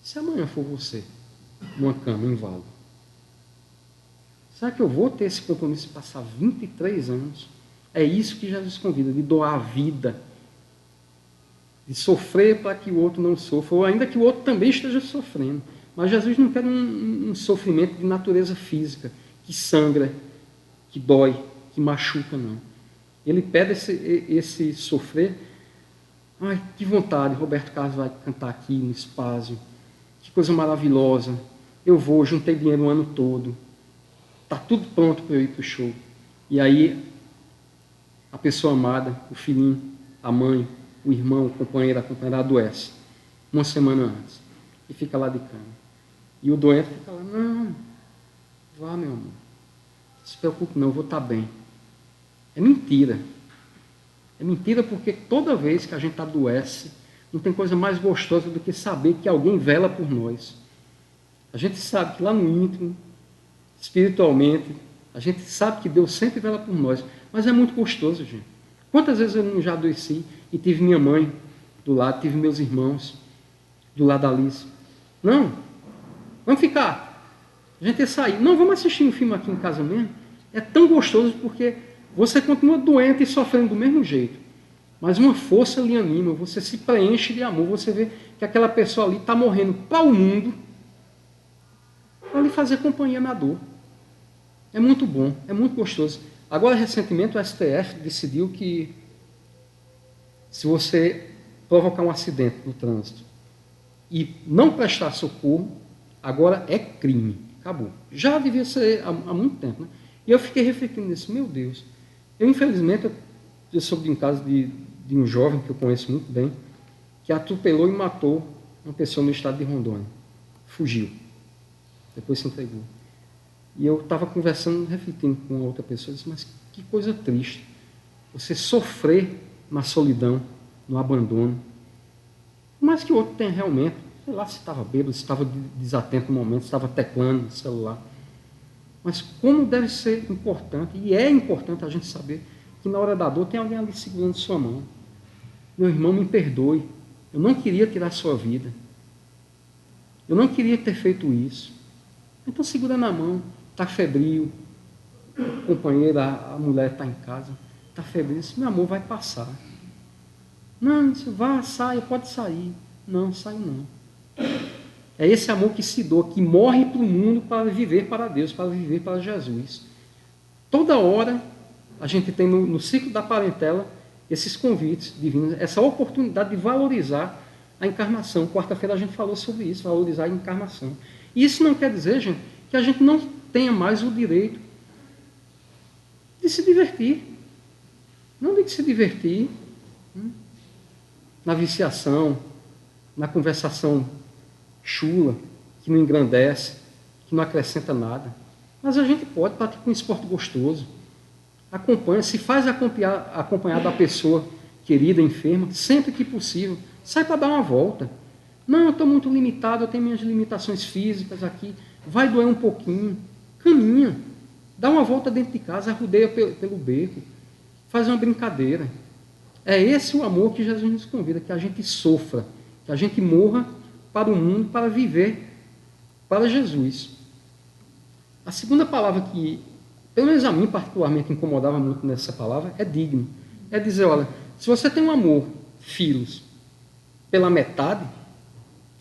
Se amanhã for você, numa cama, inválido, será que eu vou ter esse compromisso de passar 23 anos? É isso que Jesus convida, de doar a vida, de sofrer para que o outro não sofra, ou ainda que o outro também esteja sofrendo. Mas Jesus não quer um sofrimento de natureza física, que sangra, que dói, que machuca, não. Ele pede esse sofrer. Ai, que vontade, Roberto Carlos vai cantar aqui no Espaço. Que coisa maravilhosa. Eu vou, juntei dinheiro o ano todo. Está tudo pronto para eu ir para o show. E aí, a pessoa amada, o filhinho, a mãe, o irmão, o companheiro, a companheira adoece. Uma semana antes. E fica lá de cama. E o doente fica lá, não, vá, meu amor. Não se preocupe não, eu vou estar bem. É mentira. É mentira porque toda vez que a gente adoece, não tem coisa mais gostosa do que saber que alguém vela por nós. A gente sabe que lá no íntimo, espiritualmente, a gente sabe que Deus sempre vela por nós. Mas é muito gostoso, gente. Quantas vezes eu não já adoeci e tive minha mãe do lado, tive meus irmãos do lado da Alice. Não, vamos ficar. A gente ia sair. Não, vamos assistir um filme aqui em casa mesmo. É tão gostoso porque você continua doente e sofrendo do mesmo jeito. Mas uma força lhe anima, você se preenche de amor, você vê que aquela pessoa ali está morrendo para o mundo para lhe fazer companhia na dor. É muito bom, é muito gostoso. Agora, recentemente, o STF decidiu que se você provocar um acidente no trânsito e não prestar socorro, agora é crime. Acabou. Já devia ser há muito tempo, né? E eu fiquei refletindo nisso. Meu Deus. Infelizmente, eu soube de um caso de um jovem que eu conheço muito bem, que atropelou e matou uma pessoa no estado de Rondônia. Fugiu. Depois se entregou. E eu estava conversando, refletindo com outra pessoa, disse, mas que coisa triste. Você sofrer na solidão, no abandono. Mas que o outro tenha realmente, sei lá se estava bêbado, se estava desatento no momento, se estava teclando no celular. Mas como deve ser importante, e é importante a gente saber que na hora da dor tem alguém ali segurando sua mão. Meu irmão, me perdoe. Eu não queria tirar sua vida. Eu não queria ter feito isso. Então segura na mão. Está febril. A companheira, a mulher está em casa. Está febril. Diz, meu amor, vai passar. Não, vá, saia, pode sair. Não, sai não. É esse amor que se doa, que morre para o mundo para viver para Deus, para viver para Jesus. Toda hora a gente tem no ciclo da parentela esses convites divinos, essa oportunidade de valorizar a encarnação. Quarta-feira a gente falou sobre isso, valorizar a encarnação. E isso não quer dizer, gente, que a gente não tenha mais o direito de se divertir. Não de se divertir na viciação, na conversação chula, que não engrandece, que não acrescenta nada. Mas a gente pode praticar um esporte gostoso. Acompanha, se faz acompanhar da pessoa querida, enferma, sempre que possível. Sai para dar uma volta. Não, eu estou muito limitado, eu tenho minhas limitações físicas aqui. Vai doer um pouquinho. Caminha. Dá uma volta dentro de casa, rodeia pelo beco. Faz uma brincadeira. É esse o amor que Jesus nos convida, que a gente sofra, que a gente morra para o mundo, para viver para Jesus. A segunda palavra que, pelo menos a mim particularmente, incomodava muito nessa palavra, é digno. É dizer, olha, se você tem um amor, filhos, pela metade,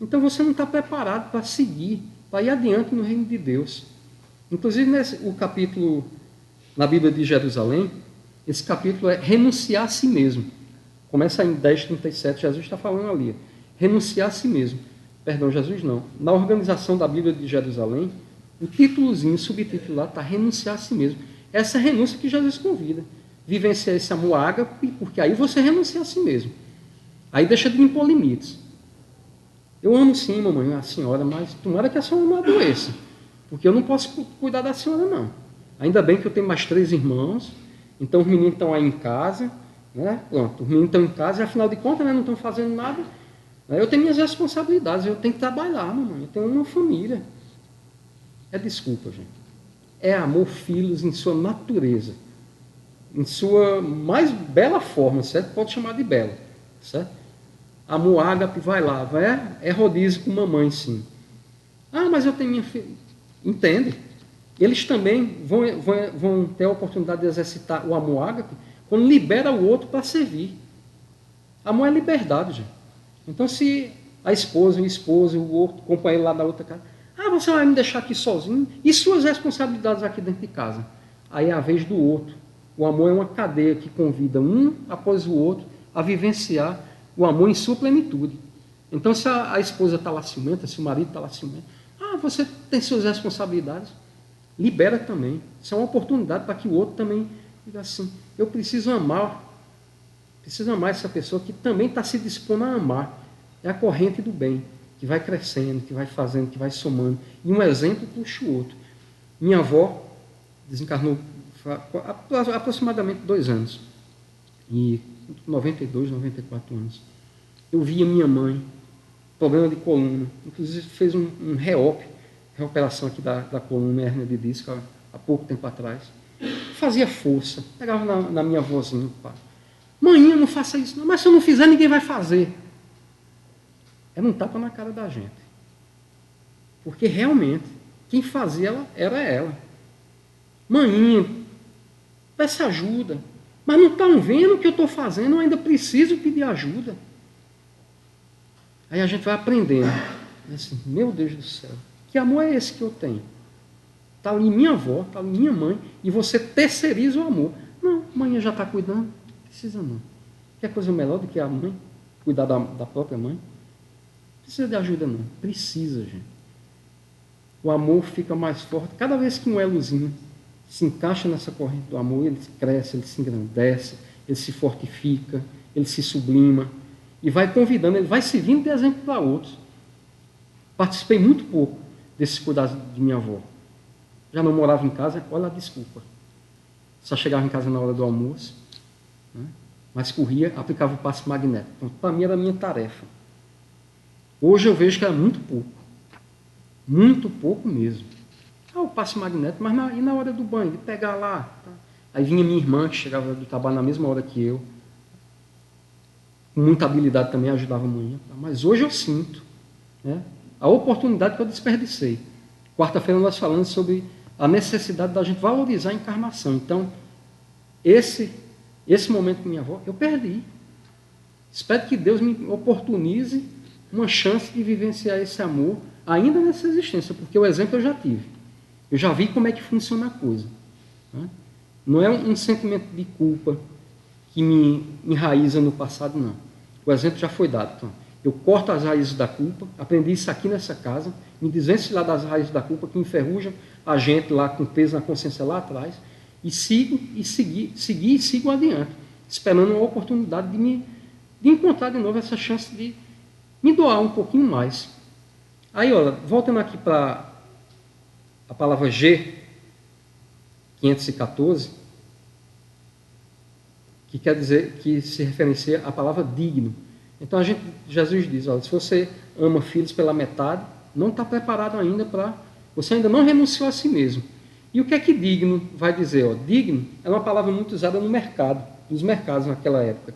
então você não está preparado para seguir, para ir adiante no reino de Deus. Inclusive, o capítulo na Bíblia de Jerusalém, esse capítulo é renunciar a si mesmo. Começa em 10:37, Jesus está falando ali. Renunciar a si mesmo. Perdão, Jesus não. Na organização da Bíblia de Jerusalém, o títulozinho, o subtítulo lá, está renunciar a si mesmo. Essa é a renúncia que Jesus convida. Vivenciar esse amor ágape, porque aí você renuncia a si mesmo. Aí deixa de impor limites. Eu amo sim, mamãe, a senhora, mas tomara que a senhora não adoeça. Porque eu não posso cuidar da senhora, não. Ainda bem que eu tenho mais 3 irmãos, então os meninos estão aí em casa, né? Pronto, os meninos estão em casa e afinal de contas, né, não estão fazendo nada. Eu tenho minhas responsabilidades, eu tenho que trabalhar, mamãe, eu tenho uma família. É desculpa, gente. É amor filhos em sua natureza, em sua mais bela forma, certo? Pode chamar de bela, certo? Amor ágape, vai lá, é rodízio com mamãe, sim. Ah, mas eu tenho minha filha. Entende? Eles também vão ter a oportunidade de exercitar o amor ágape quando libera o outro para servir. Amor é liberdade, gente. Então, se a esposa, o esposo, o outro companheiro lá da outra casa, você vai me deixar aqui sozinho? E suas responsabilidades aqui dentro de casa? Aí é a vez do outro. O amor é uma cadeia que convida um após o outro a vivenciar o amor em sua plenitude. Então, se a esposa está lá ciumenta, se o marido está lá ciumento, você tem suas responsabilidades, libera também. Isso é uma oportunidade para que o outro também diga assim, eu preciso amar essa pessoa que também está se dispondo a amar. É a corrente do bem, que vai crescendo, que vai fazendo, que vai somando. E um exemplo puxa o outro. Minha avó desencarnou há aproximadamente 2 anos. E 92, 94 anos. Eu via minha mãe, problema de coluna, inclusive fez um reoperação aqui da coluna, hérnia de disco, há pouco tempo atrás. Fazia força, pegava na minha vozinha, pá. Mãe, não faça isso não, mas se eu não fizer, ninguém vai fazer. Era um tapa na cara da gente. Porque realmente, quem fazia era ela. Mãinha, peça ajuda. Mas não estão vendo o que eu estou fazendo, eu ainda preciso pedir ajuda. Aí a gente vai aprendendo. Assim, meu Deus do céu, que amor é esse que eu tenho? Está ali minha avó, está ali minha mãe, e você terceiriza o amor. Não, mãe já está cuidando, não precisa não. Quer coisa melhor do que a mãe? Cuidar da própria mãe? Não precisa de ajuda não, precisa, gente. O amor fica mais forte. Cada vez que um elozinho se encaixa nessa corrente do amor, ele cresce, ele se engrandece, ele se fortifica, ele se sublima, e vai convidando, ele vai servindo de exemplo para outros. Participei muito pouco desses cuidados de minha avó. Já não morava em casa, olha a desculpa. Só chegava em casa na hora do almoço, né? Mas corria, aplicava o passe magnético. Então, para mim era a minha tarefa. Hoje eu vejo que era muito pouco mesmo. O passe magnético, mas e na hora do banho, de pegar lá. Tá? Aí vinha minha irmã, que chegava do trabalho na mesma hora que eu, com muita habilidade também, ajudava a mãe. Tá? Mas hoje eu sinto, né, a oportunidade que eu desperdicei. Quarta-feira nós falamos sobre a necessidade da gente valorizar a encarnação. Então, esse momento com minha avó, eu perdi. Espero que Deus me oportunize uma chance de vivenciar esse amor ainda nessa existência, porque o exemplo eu já tive. Eu já vi como é que funciona a coisa. Né? Não é um sentimento de culpa que me enraiza no passado, não. O exemplo já foi dado. Então, eu corto as raízes da culpa, aprendi isso aqui nessa casa, me desvencilhar das raízes da culpa que enferrujam a gente lá com peso na consciência lá atrás, e sigo adiante, esperando uma oportunidade de encontrar de novo essa chance de me doar um pouquinho mais. Aí, olha, voltando aqui para a palavra G, 514, que quer dizer, que se referencia à palavra digno. Então, Jesus diz, olha, se você ama filhos pela metade, não está preparado ainda para... Você ainda não renunciou a si mesmo. E o que é que digno vai dizer? Ó, digno é uma palavra muito usada no mercado, nos mercados naquela época.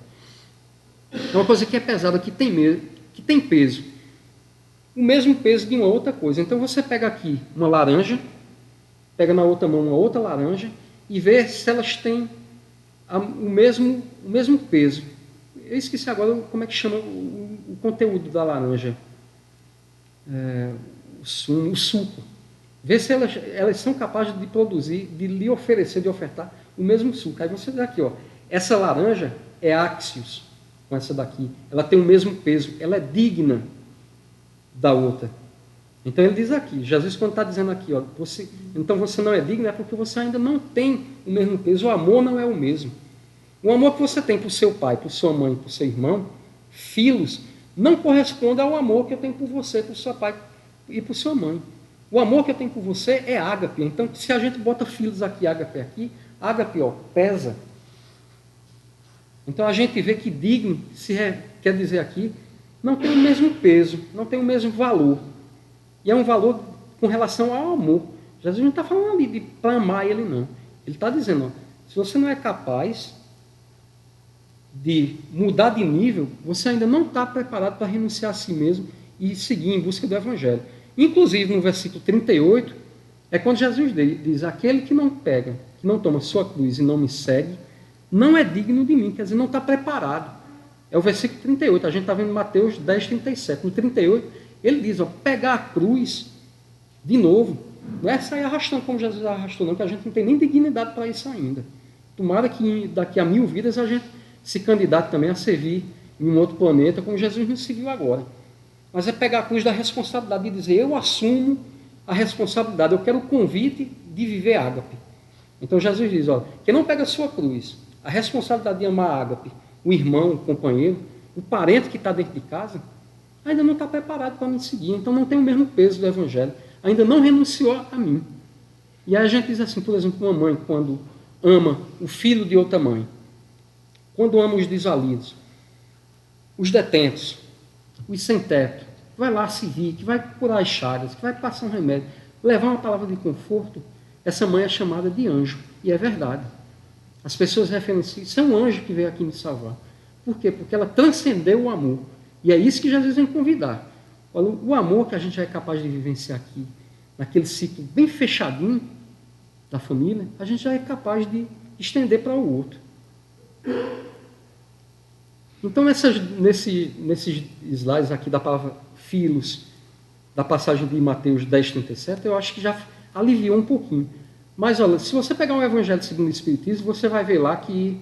É uma coisa que é pesada, que tem peso. O mesmo peso de uma outra coisa. Então você pega aqui uma laranja, pega na outra mão uma outra laranja e vê se elas têm o mesmo peso. Eu esqueci agora como é que chama o conteúdo da laranja. O suco. Vê se elas são capazes de produzir, de lhe oferecer, de ofertar o mesmo suco. Aí você vê aqui, ó, essa laranja é Axios, com essa daqui. Ela tem o mesmo peso, ela é digna da outra. Então ele diz aqui, Jesus quando está dizendo aqui, ó, então você não é digno, é porque você ainda não tem o mesmo peso, o amor não é o mesmo. O amor que você tem por seu pai, por sua mãe, por seu irmão, filhos, não corresponde ao amor que eu tenho por você, por seu pai e por sua mãe. O amor que eu tenho por você é ágape. Então, se a gente bota filhos aqui, ágape, ó, pesa. Então, a gente vê que digno, quer dizer aqui, não tem o mesmo peso, não tem o mesmo valor. E é um valor com relação ao amor. Jesus não está falando ali para amar ele, não. Ele está dizendo, ó, se você não é capaz de mudar de nível, você ainda não está preparado para renunciar a si mesmo e seguir em busca do Evangelho. Inclusive, no versículo 38, é quando Jesus diz, aquele que não pega, que não toma sua cruz e não me segue, não é digno de mim, quer dizer, não está preparado. É o versículo 38, a gente está vendo Mateus 10, 37. No 38, ele diz, ó, pegar a cruz de novo, não é sair arrastando como Jesus arrastou, não, que a gente não tem nem dignidade para isso ainda. Tomara que daqui a 1000 vidas a gente se candidate também a servir em um outro planeta, como Jesus nos seguiu agora. Mas é pegar a cruz da responsabilidade e dizer, eu assumo a responsabilidade, eu quero o convite de viver ágape. Então Jesus diz, ó, quem não pega a sua cruz, a responsabilidade de amar ágape, o irmão, o companheiro, o parente que está dentro de casa, ainda não está preparado para me seguir, então não tem o mesmo peso do Evangelho, ainda não renunciou a mim. E aí a gente diz assim, por exemplo, uma mãe, quando ama o filho de outra mãe, quando ama os desvalidos, os detentos, os sem teto, que vai lá se rir, que vai curar as chagas, que vai passar um remédio, levar uma palavra de conforto, essa mãe é chamada de anjo, e é verdade. As pessoas referenciam, isso é um anjo que veio aqui me salvar. Por quê? Porque ela transcendeu o amor. E é isso que Jesus vem convidar. Olha, o amor que a gente é capaz de vivenciar aqui, naquele ciclo bem fechadinho da família, a gente já é capaz de estender para o outro. Então, nesses slides aqui da palavra filhos, da passagem de Mateus 10, 37, eu acho que já aliviou um pouquinho. Mas, olha, se você pegar o Evangelho segundo o Espiritismo, você vai ver lá que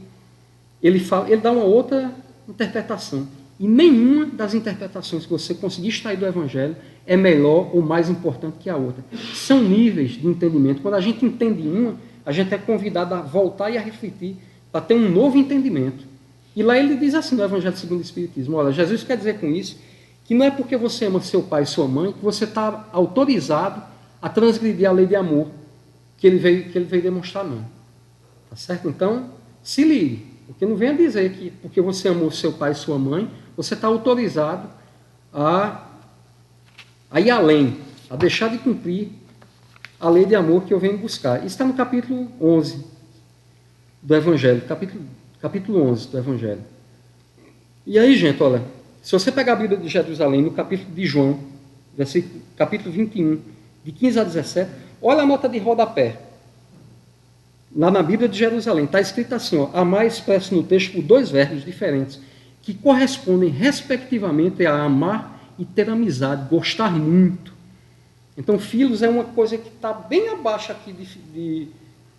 ele dá uma outra interpretação. E nenhuma das interpretações que você conseguir extrair do Evangelho é melhor ou mais importante que a outra. São níveis de entendimento. Quando a gente entende uma, a gente é convidado a voltar e a refletir para ter um novo entendimento. E lá ele diz assim no Evangelho segundo o Espiritismo, olha, Jesus quer dizer com isso que não é porque você ama seu pai e sua mãe que você está autorizado a transgredir a lei de amor que ele veio demonstrar, não. Tá certo? Então, se ligue. Porque não venha dizer que porque você amou seu pai e sua mãe, você está autorizado a ir além, a deixar de cumprir a lei de amor que eu venho buscar. Isso está no capítulo 11 do Evangelho, capítulo 11 do Evangelho. E aí, gente, olha, se você pegar a Bíblia de Jerusalém, no capítulo de João, capítulo 21, de 15 a 17, olha a nota de rodapé. Lá na Bíblia de Jerusalém, está escrito assim, ó, amar expresso no texto por 2 verbos diferentes, que correspondem, respectivamente, a amar e ter amizade, gostar muito. Então, filhos é uma coisa que está bem abaixo aqui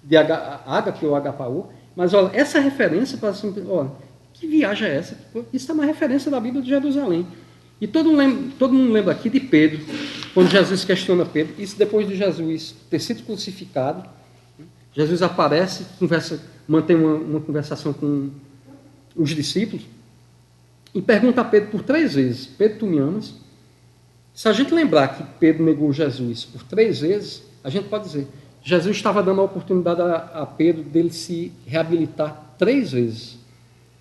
de ágape ou agapaú, mas olha, essa referência, olha, que viagem é essa? Isso é uma referência da Bíblia de Jerusalém. E todo mundo lembra aqui de Pedro, quando Jesus questiona Pedro, isso depois de Jesus ter sido crucificado. Jesus aparece, mantém uma conversação com os discípulos e pergunta a Pedro por 3 vezes, Pedro, tu me amas? Se a gente lembrar que Pedro negou Jesus por 3 vezes, a gente pode dizer, Jesus estava dando a oportunidade a Pedro dele se reabilitar 3 vezes.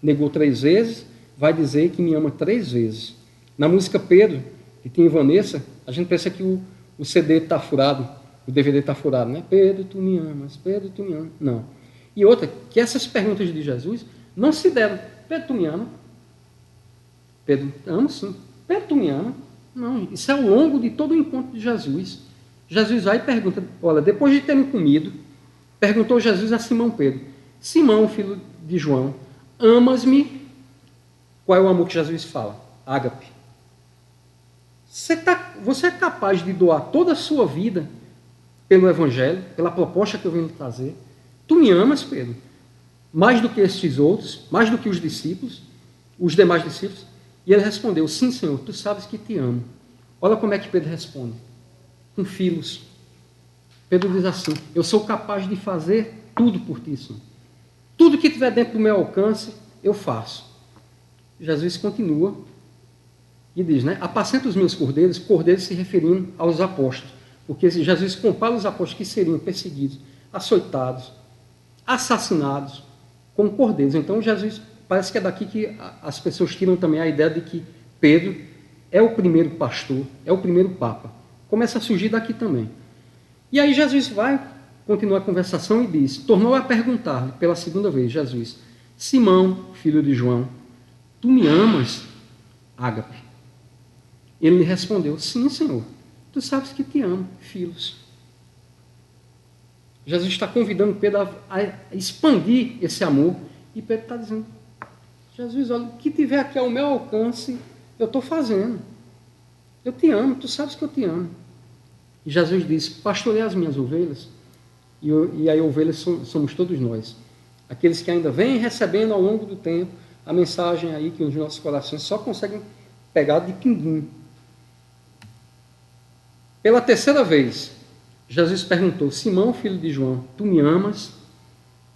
Negou 3 vezes, vai dizer que me ama 3 vezes. Na música Pedro, que tem Vanessa, a gente pensa que o CD está furado, o DVD está furado, né? Pedro, tu me amas, Pedro, tu me amas. Não. E outra, que essas perguntas de Jesus não se deram. Pedro, tu me ama? Pedro, amo sim. Pedro, tu me ama? Não, isso é ao longo de todo o encontro de Jesus. Jesus vai e pergunta, olha, depois de terem comido, perguntou Jesus a Simão Pedro, Simão, filho de João, amas-me? Qual é o amor que Jesus fala? Ágape. Você é capaz de doar toda a sua vida pelo Evangelho, pela proposta que eu venho trazer? Tu me amas, Pedro? Mais do que estes outros, mais do que os discípulos, os demais discípulos? E ele respondeu, sim, Senhor, tu sabes que te amo. Olha como é que Pedro responde. Com filhos. Pedro diz assim, eu sou capaz de fazer tudo por ti, Senhor. Tudo que estiver dentro do meu alcance, eu faço. Jesus continua e diz, né? Apacenta os meus cordeiros, cordeiros se referindo aos apóstolos. Porque Jesus compara os apóstolos que seriam perseguidos, açoitados, assassinados, como cordeiros. Então Jesus, parece que é daqui que as pessoas tiram também a ideia de que Pedro é o primeiro pastor, é o primeiro papa. Começa a surgir daqui também. E aí Jesus vai continuar a conversação e diz, tornou a perguntar-lhe pela segunda vez, Jesus, Simão, filho de João, tu me amas, ágape? Ele lhe respondeu, sim, Senhor, tu sabes que te amo, filhos. Jesus está convidando Pedro a expandir esse amor, e Pedro está dizendo, Jesus, olha, o que tiver aqui ao meu alcance, eu estou fazendo. Eu te amo, tu sabes que eu te amo. E Jesus disse, pastoreia as minhas ovelhas, e aí ovelhas somos todos nós. Aqueles que ainda vêm recebendo ao longo do tempo a mensagem aí que os nossos corações só conseguem pegar de pinguim. Pela terceira vez, Jesus perguntou, Simão, filho de João, tu me amas?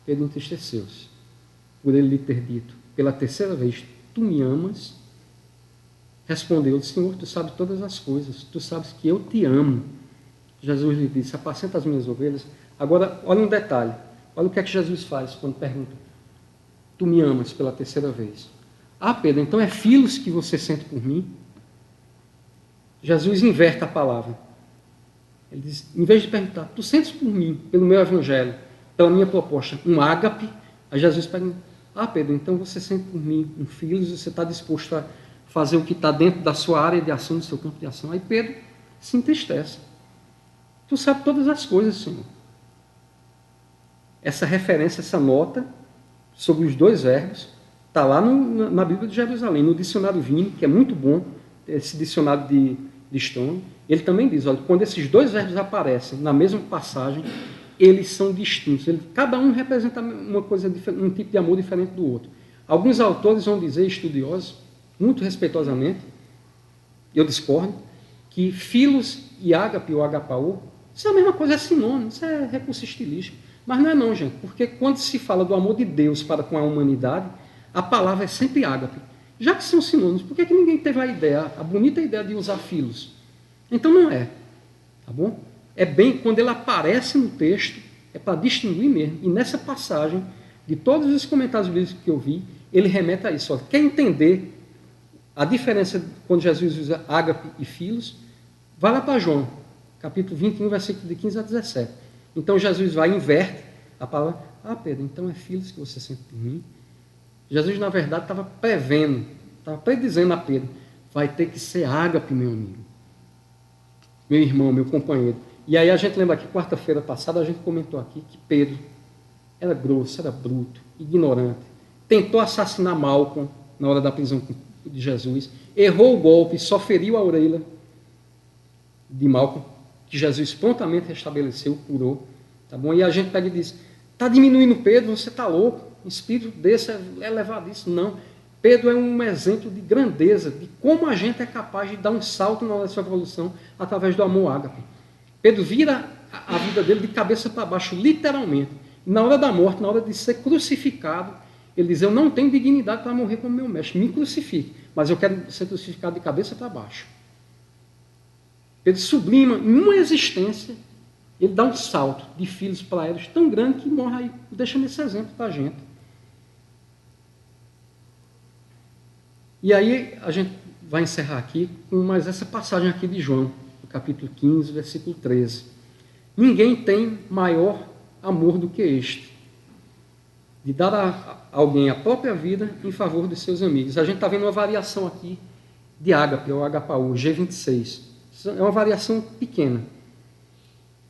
Pedro entristeceu-se, por ele lhe ter dito, pela terceira vez, tu me amas? Respondeu, Senhor, tu sabes todas as coisas, tu sabes que eu te amo. Jesus lhe disse, apacenta as minhas ovelhas. Agora, olha um detalhe, olha o que é que Jesus faz quando pergunta, tu me amas pela terceira vez? Ah, Pedro, então é filhos que você sente por mim? Jesus inverte a palavra. Ele diz, em vez de perguntar, tu sentes por mim, pelo meu evangelho, pela minha proposta, um ágape? Aí Jesus pergunta, ah, Pedro, então você sente por mim um filho, você está disposto a fazer o que está dentro da sua área de ação, do seu campo de ação? Aí Pedro se entristece. Tu sabes todas as coisas, Senhor. Essa referência, essa nota sobre os dois verbos, está lá na Bíblia de Jerusalém, no dicionário Vini, que é muito bom, esse dicionário de Stone. Ele também diz, olha, quando esses dois verbos aparecem na mesma passagem, eles são distintos. Cada um representa uma coisa, um tipo de amor diferente do outro. Alguns autores vão dizer, estudiosos, muito respeitosamente, eu discordo, que filos e ágape ou agapau, isso é a mesma coisa, é sinônimo, isso é recurso estilístico. Mas não é não, gente, porque quando se fala do amor de Deus para com a humanidade, a palavra é sempre ágape. Já que são sinônimos, por que ninguém teve a bonita ideia de usar filos? Então não é, tá bom? É bem, quando ele aparece no texto, é para distinguir mesmo. E nessa passagem, de todos os comentários bíblicos que eu vi, ele remete a isso. Ó, quer entender a diferença quando Jesus usa ágape e filos? Vai lá para João, capítulo 21, versículo de 15 a 17. Então Jesus vai e inverte a palavra. Ah, Pedro, então é filos que você sente por mim? Jesus, na verdade, estava prevendo, estava predizendo a Pedro, vai ter que ser ágape, meu amigo, meu irmão, meu companheiro. E aí a gente lembra que quarta-feira passada a gente comentou aqui que Pedro era grosso, era bruto, ignorante, tentou assassinar Malcolm na hora da prisão de Jesus, errou o golpe, só feriu a orelha de Malcolm, que Jesus prontamente restabeleceu, curou, tá bom? E a gente pega e diz, está diminuindo Pedro, você está louco, um espírito desse é elevadíssimo. Não, Pedro é um exemplo de grandeza, de como a gente é capaz de dar um salto na nossa evolução através do amor ágape. Pedro vira a vida dele de cabeça para baixo, literalmente. Na hora da morte, na hora de ser crucificado, ele diz, eu não tenho dignidade para morrer como meu mestre, me crucifique, mas eu quero ser crucificado de cabeça para baixo. Pedro sublima em uma existência, ele dá um salto de filhos para eles tão grande que morre aí, deixando esse exemplo para a gente. E aí a gente vai encerrar aqui com mais essa passagem aqui de João, no capítulo 15, versículo 13. Ninguém tem maior amor do que este, de dar a alguém a própria vida em favor dos seus amigos. A gente está vendo uma variação aqui de ágape, ou agapau, G26. É uma variação pequena,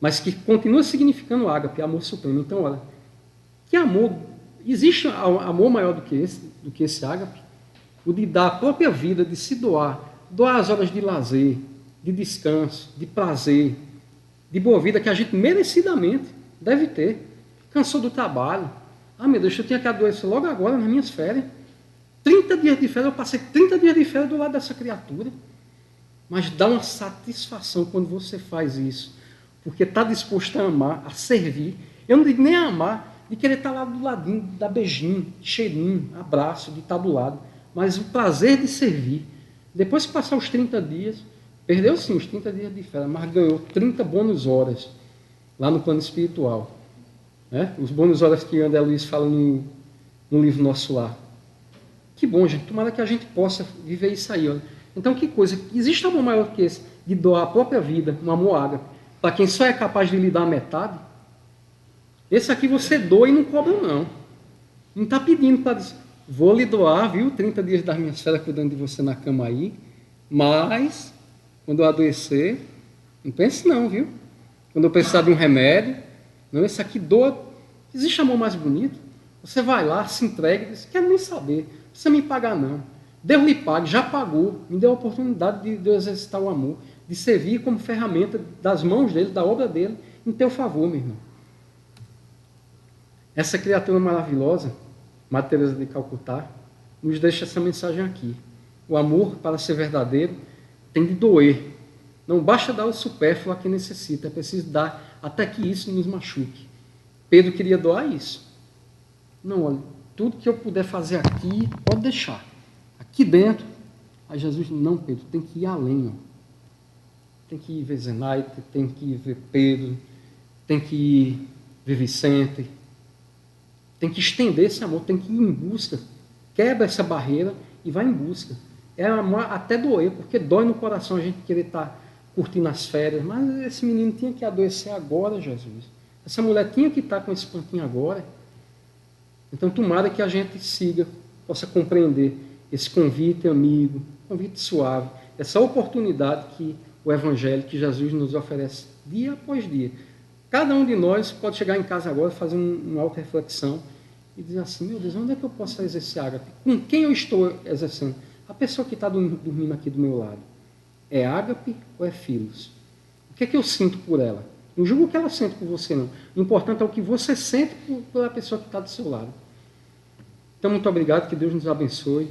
mas que continua significando ágape, amor supremo. Então, olha, que amor, existe amor maior do que esse ágape? O de dar a própria vida, de se doar as horas de lazer, de descanso, de prazer, de boa vida que a gente merecidamente deve ter. Cansou do trabalho. Ah, meu Deus, eu tinha que adoecer logo agora nas minhas férias. 30 dias de férias, eu passei 30 dias de férias do lado dessa criatura. Mas dá uma satisfação quando você faz isso, porque está disposto a amar, a servir. Eu não digo nem a amar, de querer estar lá do ladinho, dar beijinho, cheirinho, abraço, de estar do lado, mas o prazer de servir. Depois que passar os 30 dias, Perdeu sim os 30 dias de férias, mas ganhou 30 bônus horas lá no plano espiritual. Né? Os bônus horas que André Luiz fala no livro Nosso Lar. Que bom, gente. Tomara que a gente possa viver isso aí. Olha. Então, que coisa. Existe amor maior que esse de doar a própria vida, um amor ágape, para quem só é capaz de lhe dar a metade? Esse aqui você doa e não cobra, não. Não está pedindo para dizer, vou lhe doar, viu, 30 dias das minhas férias cuidando de você na cama aí, mas, quando eu adoecer, não pense não, viu? Quando eu precisar de um remédio, não, esse aqui doa. Existe amor mais bonito? Você vai lá, se entrega e diz, quero nem saber, não precisa me pagar não. Deus lhe pague, já pagou, me deu a oportunidade de eu exercitar o amor, de servir como ferramenta das mãos dele, da obra dele, em teu favor, meu irmão. Essa criatura maravilhosa, Madre Teresa de Calcutá, nos deixa essa mensagem aqui. O amor, para ser verdadeiro, tem de doer. Não basta dar o supérfluo a quem necessita, é preciso dar até que isso nos machuque. Pedro queria doar isso. Não, olha, tudo que eu puder fazer aqui, pode deixar. Aqui dentro, aí Jesus, não, Pedro, tem que ir além. Ó. Tem que ir ver Zenaide, tem que ir ver Pedro, tem que ir ver Vicente. Tem que estender esse amor, tem que ir em busca. Quebra essa barreira e vai em busca. É amor até doer, porque dói no coração a gente querer estar curtindo as férias. Mas esse menino tinha que adoecer agora, Jesus. Essa mulher tinha que estar com esse pontinho agora. Então, tomara que a gente siga, possa compreender esse convite amigo, convite suave, essa oportunidade que o Evangelho, que Jesus nos oferece dia após dia. Cada um de nós pode chegar em casa agora, fazer uma auto-reflexão e dizer assim, meu Deus, onde é que eu posso exercer ágape? Com quem eu estou exercendo? A pessoa que está dormindo aqui do meu lado. É ágape ou é filos? O que é que eu sinto por ela? Não julgo o que ela sente por você, não. O importante é o que você sente pela pessoa que está do seu lado. Então, muito obrigado, que Deus nos abençoe.